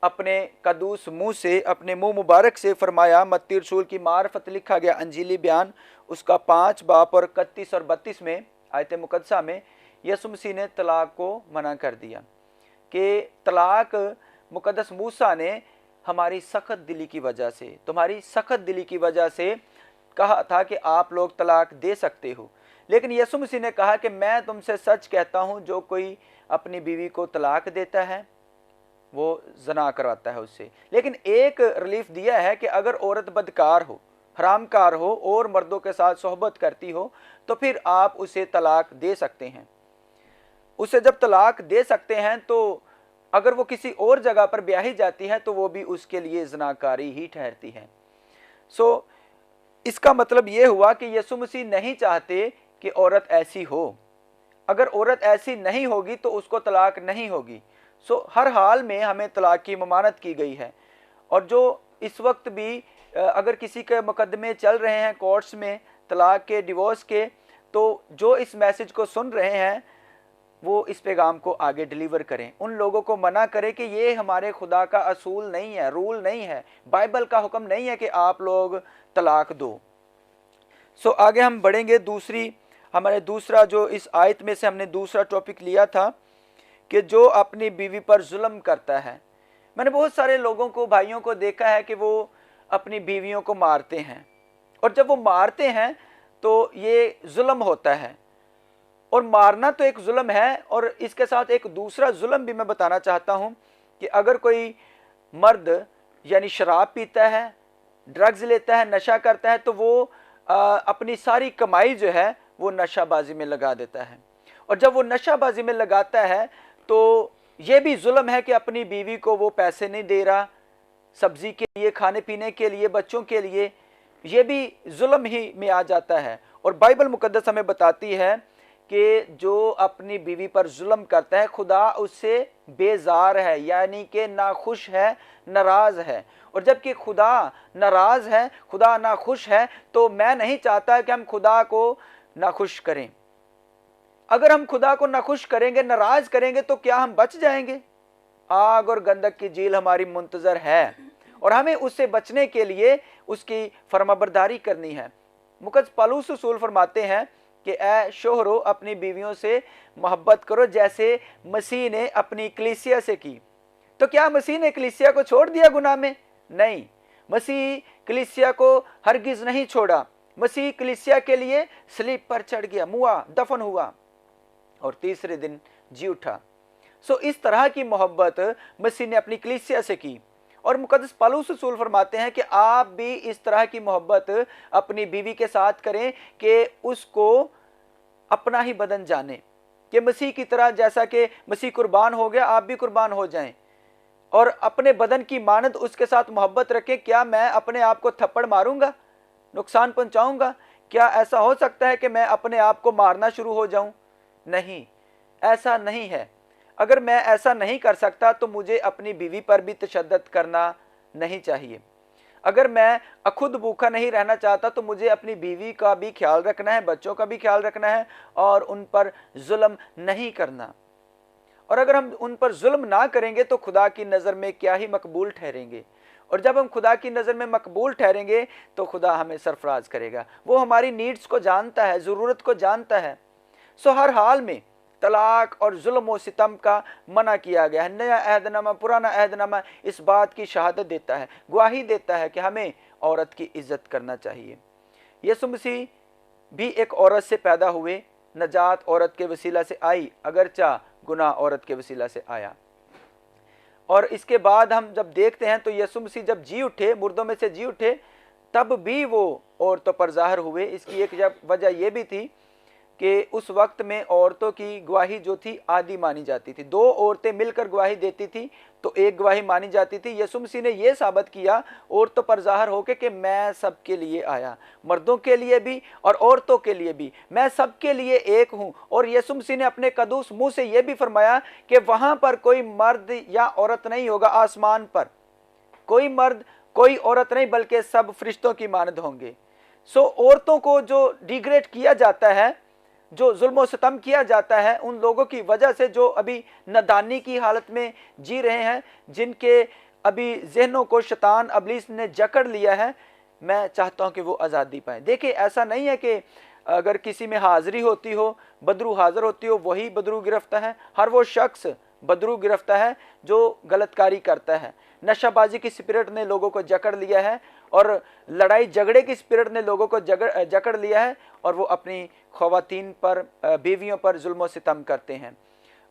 अपने कदूस मुंह से, अपने मुंह मुबारक से फरमाया, मत्ती रसूल की मार्फत लिखा गया अंजीली बयान उसका 5 बाब और 31 और 32 में आयत मुकद्दसा में यीशु मसीह ने तलाक को मना कर दिया कि तलाक मुकद्दस मूसा ने हमारी सख्त दिली की वजह से, तुम्हारी सख्त दिली की वजह से कहा था कि आप लोग तलाक दे सकते हो। लेकिन यीशु मसीह ने कहा कि मैं तुमसे सच कहता हूं, जो कोई अपनी बीवी को तलाक देता है वो जना करवाता है उससे। लेकिन एक रिलीफ दिया है कि अगर औरत बदकार हो, हरामकार हो और मर्दों के साथ सोहबत करती हो तो फिर आप उसे तलाक दे सकते हैं। उसे जब तलाक दे सकते हैं तो अगर वो किसी और जगह पर ब्याही जाती है तो वो भी उसके लिए ज़नाकारी ही ठहरती है। सो इसका मतलब ये हुआ कि यीशु मसीह नहीं चाहते कि औरत ऐसी हो। अगर औरत ऐसी नहीं होगी तो उसको तलाक नहीं होगी। सो हर हाल में हमें तलाक की ममानत की गई है। और जो इस वक्त भी अगर किसी के मुकदमे चल रहे हैं कोर्ट्स में तलाक के, डिवोर्स के, तो जो इस मैसेज को सुन रहे हैं वो इस पैगाम को आगे डिलीवर करें, उन लोगों को मना करें कि ये हमारे खुदा का असूल नहीं है, रूल नहीं है, बाइबल का हुक्म नहीं है कि आप लोग तलाक दो। सो आगे हम बढ़ेंगे। दूसरा जो इस आयत में से हमने दूसरा टॉपिक लिया था कि जो अपनी बीवी पर जुल्म करता है। मैंने बहुत सारे लोगों को, भाइयों को देखा है कि वो अपनी बीवियों को मारते हैं, और जब वो मारते हैं तो ये जुल्म होता है। और मारना तो एक जुल्म है, और इसके साथ एक दूसरा जुल्म भी मैं बताना चाहता हूं कि अगर कोई मर्द यानी शराब पीता है, ड्रग्स लेता है, नशा करता है, तो वो अपनी सारी कमाई जो है वो नशाबाजी में लगा देता है। और जब वो नशाबाजी में लगाता है तो ये भी जुल्म है कि अपनी बीवी को वो पैसे नहीं दे रहा, सब्जी के लिए, खाने पीने के लिए, बच्चों के लिए, ये भी जुल्म ही में आ जाता है। और बाइबल मुकद्दस हमें बताती है कि जो अपनी बीवी पर जुल्म करता है खुदा उससे बेजार है, यानी कि नाखुश है, नाराज है। और जबकि खुदा नाराज है, खुदा नाखुश है, तो मैं नहीं चाहता कि हम खुदा को नाखुश करें। अगर हम खुदा को नाखुश करेंगे, नाराज करेंगे, तो क्या हम बच जाएंगे? आग और गंधक की झील हमारी मुंतजर है और हमें उससे बचने के लिए उसकी फरमाबरदारी करनी है। मुकद्दस पौलुस रसूल फरमाते हैं कि ऐ शोहरों, अपनी बीवियों से मोहब्बत करो जैसे मसीह ने अपनी कलीसिया से की। तो क्या मसीह ने कलीसिया को छोड़ दिया गुनाह में? नहीं, मसीह कलीसिया को हरगिज नहीं छोड़ा। मसीह कलीसिया के लिए सलीब पर चढ़ गया, मुआ, दफन हुआ और तीसरे दिन जी उठा। सो इस तरह की मोहब्बत मसीह ने अपनी कलीसिया से की। और मुकद्दस पौलुस रसूल फरमाते हैं कि आप भी इस तरह की मोहब्बत अपनी बीवी के साथ करें कि उसको अपना ही बदन जाने, कि मसीह की तरह, जैसा कि मसीह कुर्बान हो गया, आप भी कुर्बान हो जाएं। और अपने बदन की मानद उसके साथ मोहब्बत रखें। क्या मैं अपने आप को थप्पड़ मारूंगा, नुकसान पहुंचाऊंगा? क्या ऐसा हो सकता है कि मैं अपने आप को मारना शुरू हो जाऊं? नहीं, ऐसा नहीं है। अगर मैं ऐसा नहीं कर सकता तो मुझे अपनी बीवी पर भी तशद्दुद करना नहीं चाहिए। अगर मैं खुद भूखा नहीं रहना चाहता तो मुझे अपनी बीवी का भी ख्याल रखना है, बच्चों का भी ख्याल रखना है और उन पर जुल्म नहीं करना। और अगर हम उन पर जुल्म ना करेंगे तो खुदा की नज़र में क्या ही मकबूल ठहरेंगे। और जब हम खुदा की नज़र में मकबूल ठहरेंगे तो खुदा हमें सरफराज करेगा। वो हमारी नीड्स को जानता है, ज़रूरत को जानता है। सो हर हाल में तलाक और जुल्म व सितम का मना किया गया है। नया अहदनामा, पुराना अहदनामा इस बात की शहादत देता है, गवाही देता है कि हमें औरत की इज्जत करना चाहिए। यीशु मसीह भी एक औरत से पैदा हुए, नजात औरत के वसीला से आई, अगरचा गुनाह औरत के वसीला से आया। और इसके बाद हम जब देखते हैं तो यीशु मसीह जब जी उठे, मुर्दों में से जी उठे, तब भी वो औरतों पर ज़ाहिर हुए। इसकी एक वजह यह भी थी कि उस वक्त में औरतों की गवाही जो थी आधी मानी जाती थी। दो औरतें मिलकर गवाही देती थी तो एक गवाही मानी जाती थी। यीशु मसीह ने यह साबित किया औरतों पर ज़ाहिर होकर कि मैं सबके लिए आया, मर्दों के लिए भी और औरतों के लिए भी, मैं सबके लिए एक हूँ। और यीशु मसीह ने अपने कदूस मुंह से यह भी फरमाया कि वहाँ पर कोई मर्द या औरत नहीं होगा, आसमान पर कोई मर्द कोई औरत नहीं, बल्कि सब फरिश्तों की मानद होंगे। सो औरतों को जो डिग्रेड किया जाता है, जो जुल्म सितम किया जाता है, उन लोगों की वजह से जो अभी नादानी की हालत में जी रहे हैं, जिनके अभी जहनों को शैतान अबलीस ने जकड़ लिया है, मैं चाहता हूं कि वो आज़ादी पाएं। देखिए, ऐसा नहीं है कि अगर किसी में हाजिरी होती हो, बदरू हाजिर होती हो, वही बदरू गिरफ्तार है। हर वो शख्स बदरू गिरफ्तार है जो गलतकारी करता है। नशाबाजी की स्पिरिट ने लोगों को जकड़ लिया है और लड़ाई झगड़े की स्पिरिट ने लोगों को जकड़ लिया है, और वो अपनी ख़वातीन पर, बीवियों पर जुल्म सितम करते हैं।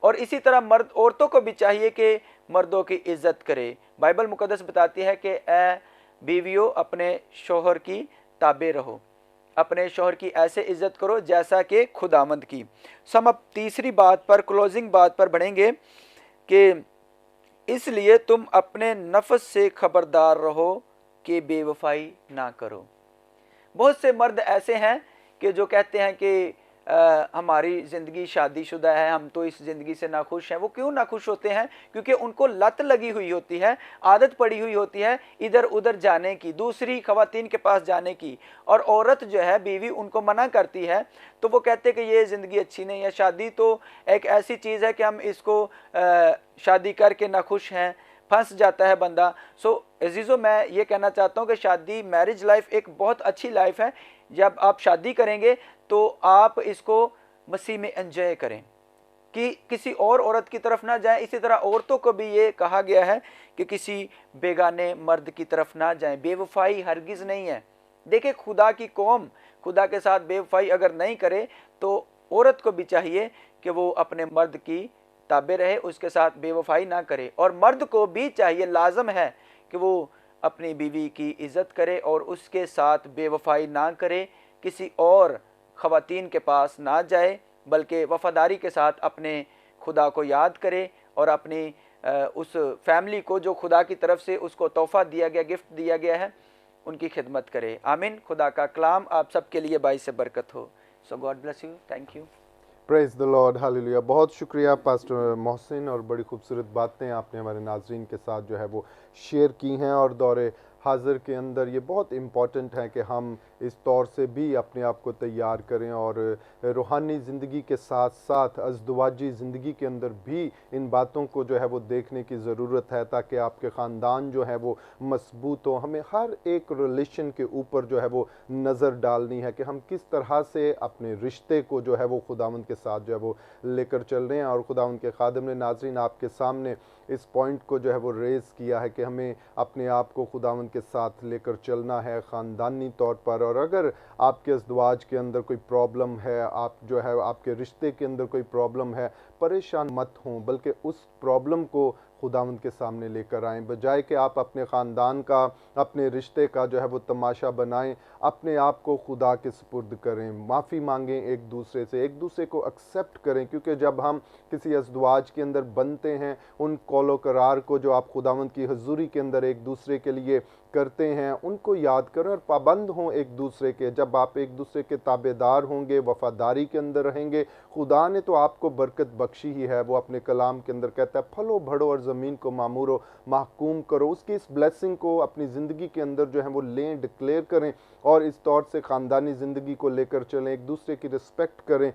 और इसी तरह मर्द औरतों को भी चाहिए कि मर्दों की इज्जत करे। बाइबल मुकद्दस बताती है कि ए बीवियों, अपने शोहर की ताबे रहो, अपने शोहर की ऐसे इज्जत करो जैसा कि खुदावंद की। हम अब तीसरी बात पर, क्लोजिंग बात पर बढ़ेंगे कि इसलिए तुम अपने नफ्स से खबरदार रहो कि बेवफाई ना करो। बहुत से मर्द ऐसे हैं कि जो कहते हैं कि हमारी ज़िंदगी शादीशुदा है, हम तो इस ज़िंदगी से नाखुश हैं। वो क्यों नाखुश होते हैं? क्योंकि उनको लत लगी हुई होती है, आदत पड़ी हुई होती है इधर उधर जाने की, दूसरी ख़वातीन के पास जाने की। और औरत जो है, बीवी, उनको मना करती है, तो वो कहते हैं कि ये ज़िंदगी अच्छी नहीं है। शादी तो एक ऐसी चीज़ है कि हम इसको शादी करके नाखुश हैं, फंस जाता है बंदा। सो अजीज़ों, मैं ये कहना चाहता हूँ कि शादी, मैरिज लाइफ एक बहुत अच्छी लाइफ है। जब आप शादी करेंगे तो आप इसको मसीह में एंजॉय करें, कि किसी और औरत की तरफ ना जाएं। इसी तरह औरतों को भी ये कहा गया है कि किसी बेगाने मर्द की तरफ ना जाएं। बेवफाई हरगिज़ नहीं है। देखिए, खुदा की कौम खुदा के साथ बेवफाई अगर नहीं करे तो औरत को भी चाहिए कि वो अपने मर्द की ताबे रहे, उसके साथ बेवफाई ना करे। और मर्द को भी चाहिए, लाजम है कि वो अपनी बीवी की इज्जत करे और उसके साथ बेवफाई ना करे, किसी और ख़वातीन के पास ना जाए, बल्कि वफ़ादारी के साथ अपने खुदा को याद करे और अपनी उस फैमिली को जो खुदा की तरफ से उसको तोहफ़ा दिया गया, गिफ्ट दिया गया है, उनकी खिदमत करे। आमीन। खुदा का कलाम आप सबके लिए बाइस से बरकत हो। So God bless you. Thank you. Praise the Lord, hallelujah. बहुत शुक्रिया पास्टर मोहसिन, और बड़ी खूबसूरत बातें आपने हमारे नाजरीन के साथ जो है वो शेयर की हैं। और दौरे हाज़िर के अंदर ये बहुत इम्पॉर्टेंट है कि हम इस तौर से भी अपने आप को तैयार करें और रूहानी ज़िंदगी के साथ साथ अज़दवाजी ज़िंदगी के अंदर भी इन बातों को जो है वो देखने की ज़रूरत है, ताकि आपके ख़ानदान जो है वो मजबूत हो। हमें हर एक रिलेशन के ऊपर जो है वो नज़र डालनी है कि हम किस तरह से अपने रिश्ते को जो है वो खुदावंद के साथ जो है वो लेकर चल रहे हैं। और खुदावंद के खादिम ने, नाज़रीन, आपके सामने इस पॉइंट को जो है वो रेज़ किया है कि हमें अपने आप को खुदावंद के साथ लेकर चलना है ख़ानदानी तौर पर। और अगर आपके अज़दवाज के अंदर कोई प्रॉब्लम है, आप जो है आपके रिश्ते के अंदर कोई प्रॉब्लम है, परेशान मत हों, बल्कि उस प्रॉब्लम को खुदावंद के सामने लेकर आएं। बजाय कि आप अपने ख़ानदान का, अपने रिश्ते का जो है वो तमाशा बनाएं, अपने आप को खुदा के सुपुर्द करें, माफ़ी मांगें एक दूसरे से, एक दूसरे को एक्सेप्ट करें। क्योंकि जब हम किसी अज़दवाज के अंदर बनते हैं, उन कौलो करार को जो आप खुदावंद की हजूरी के अंदर एक दूसरे के लिए करते हैं, उनको याद करें और पाबंद हों एक दूसरे के। जब आप एक दूसरे के ताबेदार होंगे, वफ़ादारी के अंदर रहेंगे, खुदा ने तो आपको बरकत बख्शी ही है। वो अपने कलाम के अंदर कहता है, फलो बढ़ो और ज़मीन को मामूरो, महकूम करो। उसकी इस ब्लेसिंग को अपनी ज़िंदगी के अंदर जो है वो लें, डिक्लेयर करें, और इस तौर से ख़ानदानी ज़िंदगी को लेकर चलें, एक दूसरे की रिस्पेक्ट करें।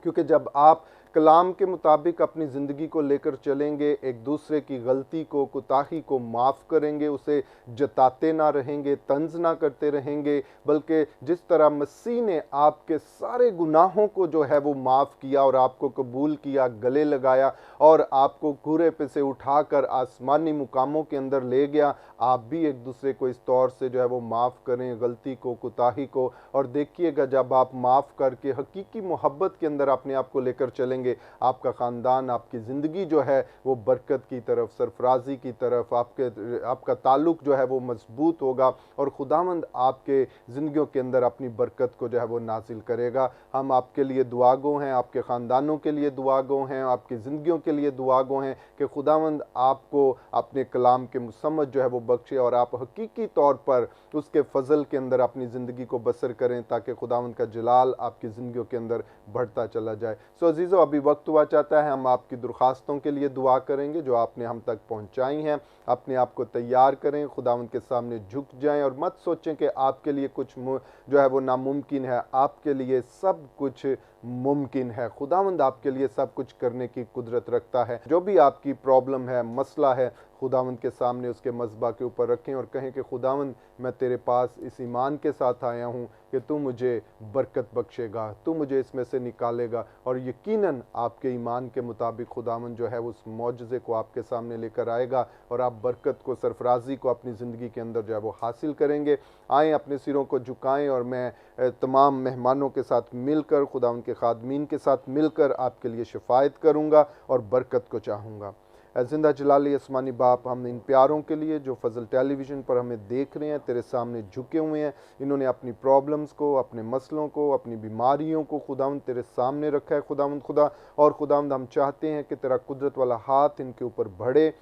क्योंकि जब आप कलाम के मुताबिक अपनी ज़िंदगी को लेकर चलेंगे, एक दूसरे की गलती को, कोताही को माफ़ करेंगे, उसे जताते ना रहेंगे, तंज ना करते रहेंगे, बल्कि जिस तरह मसीह ने आपके सारे गुनाहों को जो है वो माफ़ किया और आपको कबूल किया, गले लगाया और आपको कूड़े पे से उठाकर आसमानी मुकामों के अंदर ले गया, आप भी एक दूसरे को इस तौर से जो है वो माफ़ करें गलती को, कोताही को। और देखिएगा जब आप माफ़ करके हकीकी मोहब्बत के अंदर अपने आप को लेकर चलेंगे, आपका ख़ानदान, आपकी ज़िंदगी जो है वो बरकत की तरफ, सरफराजी की तरफ, आपका ताल्लुक़ जो है वो मजबूत होगा और खुदावंद आपके ज़िंदगियों के अंदर अपनी बरकत को जो है वो नाजिल करेगा। हम आपके लिए दुआगो हैं, आपके ख़ानदानों के लिए दुआगो हैं, आपकी ज़िंदगियों के लिए दुआगो हैं कि खुदावंद आपको अपने कलाम के समझ जो है वो बख्शे और आप हकीकी तौर पर उसके फजल के अंदर अपनी ज़िंदगी को बसर करें, ताकि खुदावंद का जलाल आपकी ज़िंदगियों के अंदर बढ़ता चला जाए। सो अजीज़ों, अभी वक्त हुआ चाहता है हम आपकी दरख्वास्तों के लिए दुआ करेंगे जो आपने हम तक पहुँचाई हैं। अपने आप को तैयार करें, खुदावंद के सामने झुक जाएं और मत सोचें कि आपके लिए कुछ जो है वो नामुमकिन है। आपके लिए सब कुछ मुमकिन है। खुदावंद आपके लिए सब कुछ करने की कुदरत रखता है। जो भी आपकी प्रॉब्लम है, मसला है, खुदावंद के सामने उसके मज़बा के ऊपर रखें और कहें कि खुदावंद मैं तेरे पास इस ईमान के साथ आया हूँ कि तू मुझे बरकत बख्शेगा, तू मुझे इसमें से निकालेगा और यकीनन आपके ईमान के मुताबिक खुदावंद जो है उस मौजज़े को आपके सामने लेकर आएगा और आप बरकत को, सरफराजी को अपनी ज़िंदगी के अंदर जो है वो हासिल करेंगे। आएँ, अपने सिरों को झुकाएँ और मैं तमाम मेहमानों के साथ मिलकर, खुदावंद के खादमीन के साथ मिलकर आपके लिए शिफायत करूँगा और बरकत को चाहूँगा। जिंदा जलाली आसमानी बाप, हम इन प्यारों के लिए जो फजल टेलीविज़न पर हमें देख रहे हैं, तेरे सामने झुके हुए हैं, इन्होंने अपनी प्रॉब्लम्स को, अपने मसलों को, अपनी बीमारियों को खुदावंद तेरे सामने रखा है खुदावंद खुदा। और खुदावंद हम चाहते हैं कि तेरा कुदरत वाला हाथ इनके ऊपर बढ़े,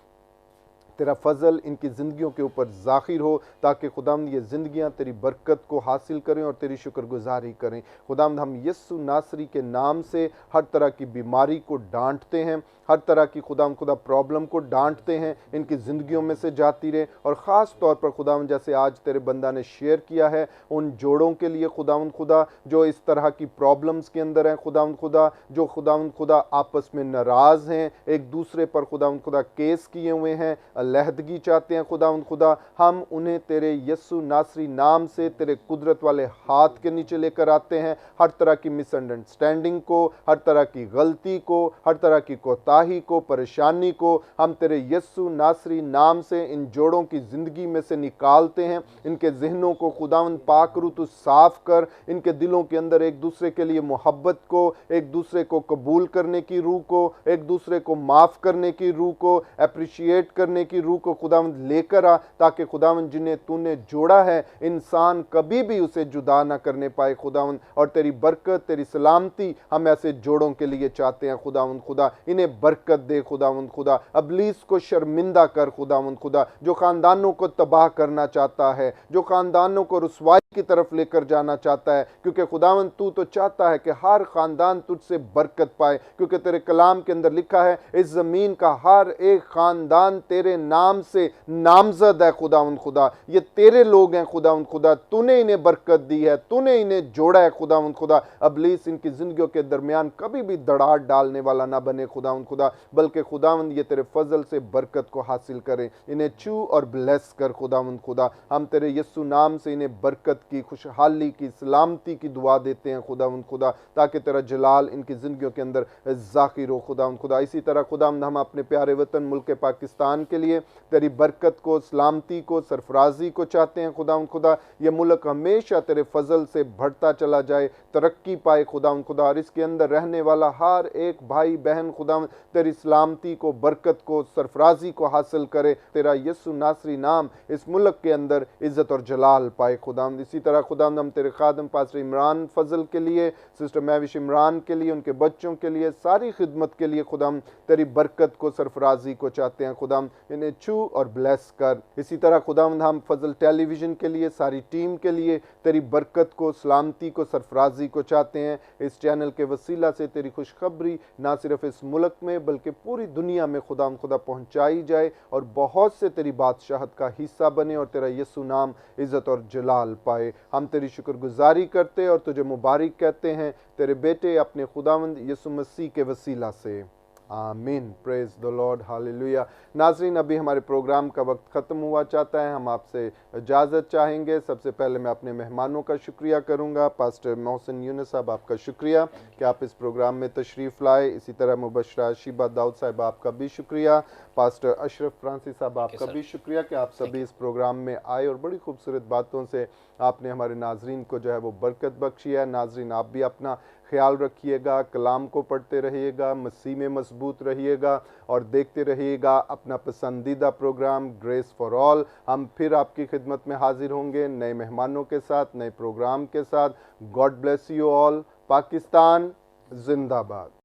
तेरा फजल इनकी ज़िंदगियों के ऊपर ज़ाहिर हो, ताकि खुदावंद ये ज़िंदगियाँ तेरी बरकत को हासिल करें और तेरी शुक्रगुजारी करें। खुदावंद हम यीशु नासरी के नाम से हर तरह की बीमारी को डांटते हैं, हर तरह की खुदावंद खुदा प्रॉब्लम को डांटते हैं, इनकी ज़िंदगियों में से जाती रहे। और ख़ास तौर पर खुदावंद जैसे आज तेरे बंदा ने शेयर किया है, उन जोड़ों के लिए खुदावंद खुदा जो इस तरह की प्रॉब्लम्स के अंदर हैं, खुदावंद खुदा जो खुदावंद खुदा आपस में नाराज़ हैं, एक दूसरे पर खुदावंद खुदा केस किए हुए हैं, लहदगी चाहते हैं, खुदावंद खुदा हम उन्हें तेरे यीशु नासरी नाम से तेरे कुदरत वाले हाथ के नीचे लेकर आते हैं। हर तरह की मिसअंडरस्टैंडिंग को, हर तरह की गलती को, हर तरह की कोताही को, परेशानी को हम तेरे यीशु नासरी नाम से इन जोड़ों की ज़िंदगी में से निकालते हैं। इनके जहनों को खुदावंद पाक रू तू साफ कर, इनके दिलों के अंदर एक दूसरे के लिए मोहब्बत को, एक दूसरे को कबूल करने की रूह को, एक दूसरे को माफ़ करने की रूह को, अप्रिशिएट करने की रूह को खुदावंद लेकर आ, ताकि खुदावंद जिन्हें तूने जोड़ा है इंसान कभी भी उसे जुदा ना करने पाए खुदावंद। और तेरी बरकत, तेरी सलामती हम ऐसे जोड़ों के लिए चाहते हैं खुदावंद खुदा। इन्हें बरकत दे खुदावंद खुदा, अबलीस को शर्मिंदा कर खुदावंद खुदा, जो खानदानों को तबाह करना चाहता है, जो खानदानों को रुसवाई की तरफ लेकर जाना चाहता है, क्योंकि खुदावंद तू तो चाहता है कि हर खानदान तुझसे बरकत पाए, क्योंकि तेरे कलाम के अंदर लिखा है इस ज़मीन का हर एक खानदान तेरे नाम से नामजद है खुदावंद खुदा। ये तेरे लोग हैं खुदावंद खुदा, तूने इन्हें बरकत दी है, तूने इन्हें जोड़ा है खुदावंद खुदा। अबलीस इनकी ज़िंदगियों के दरमियान कभी भी दरार डालने वाला ना बने खुदावंद खुदा, बल्कि खुदावंद ये तेरे फजल से बरकत को हासिल करें। इन्हें छू और ब्लेस कर खुदावंद खुदा। हम तेरे यीशु नाम से इन्हें बरकत की, खुशहाली की, सलामती की दुआ देते हैं खुदावंद खुदा, ताकि तेरा जलाल इनकी ज़िंदगियों के अंदर ज़ाहिर हो खुदावंद खुदा। इसी तरह खुदावंद हम अपने प्यारे वतन मुल्क पाकिस्तान के लिए तेरी बरकत को, सलामती को, सरफराजी को चाहते हैं खुदावंद खुदा। ये मुल्क हमेशा तेरे फजल से बढ़ता चला जाए, तरक्की पाए खुदावंद खुदा, और इसके अंदर रहने वाला हर एक भाई बहन खुदावंद तेरी सलामती को, बरकत को, सरफराजी को हासिल करे। तेरा यीशु नासरी नाम इस मुल्क के अंदर इज़्ज़त और जलाल पाए खुदावंद। इसी तरह खुदावंद हम तेरे खादम पास्टर इमरान फजल के लिए, सिस्टर महविश इमरान के लिए, उनके बच्चों के लिए, सारी खिदमत के लिए खुदावंद तेरी बरकत को, सरफराजी को चाहते हैं खुदावंद। इन्हें छू और ब्लेस कर। इसी तरह खुदावंद हम फजल टेलीविज़न के लिए, सारी टीम के लिए तेरी बरकत को, सलामती को, सरफराजी को चाहते हैं। इस चैनल के वसीला से तेरी खुशखबरी ना सिर्फ इस मुल्क में बल्कि पूरी दुनिया में खुदा पहुंचाई जाए और बहुत से तेरी बादशाहत का हिस्सा बने और तेरा यीशु नाम इज़्ज़त और जलाल पाए। हम तेरी शुक्रगुजारी करते और तुझे मुबारक कहते हैं तेरे बेटे अपने खुदावंद यीशु मसीह के वसीला से, आमीन। Praise the Lord, hallelujah. नाज़रीन, अभी हमारे प्रोग्राम का वक्त ख़त्म हुआ चाहता है, हम आपसे इजाज़त चाहेंगे। सबसे पहले मैं अपने मेहमानों का शुक्रिया करूंगा। पास्टर मोहसिन यूनुस साहब, आपका शुक्रिया कि आप इस प्रोग्राम में तशरीफ़ लाए। इसी तरह मुबशरा शीबा दाऊद साहब, आपका भी शुक्रिया। पास्टर अशरफ फ्रांसिस साहब, आपका भी शुक्रिया कि आप सभी इस प्रोग्राम में आए और बड़ी खूबसूरत बातों से आपने हमारे नाजरीन को जो है वो बरकत बख्शी है। नाजरीन, आप भी अपना ख्याल रखिएगा, कलाम को पढ़ते रहिएगा, मसीह में मजबूत रहिएगा और देखते रहिएगा अपना पसंदीदा प्रोग्राम ग्रेस फॉर ऑल। हम फिर आपकी खिदमत में हाजिर होंगे नए मेहमानों के साथ, नए प्रोग्राम के साथ। God bless you all. Pakistan जिंदाबाद।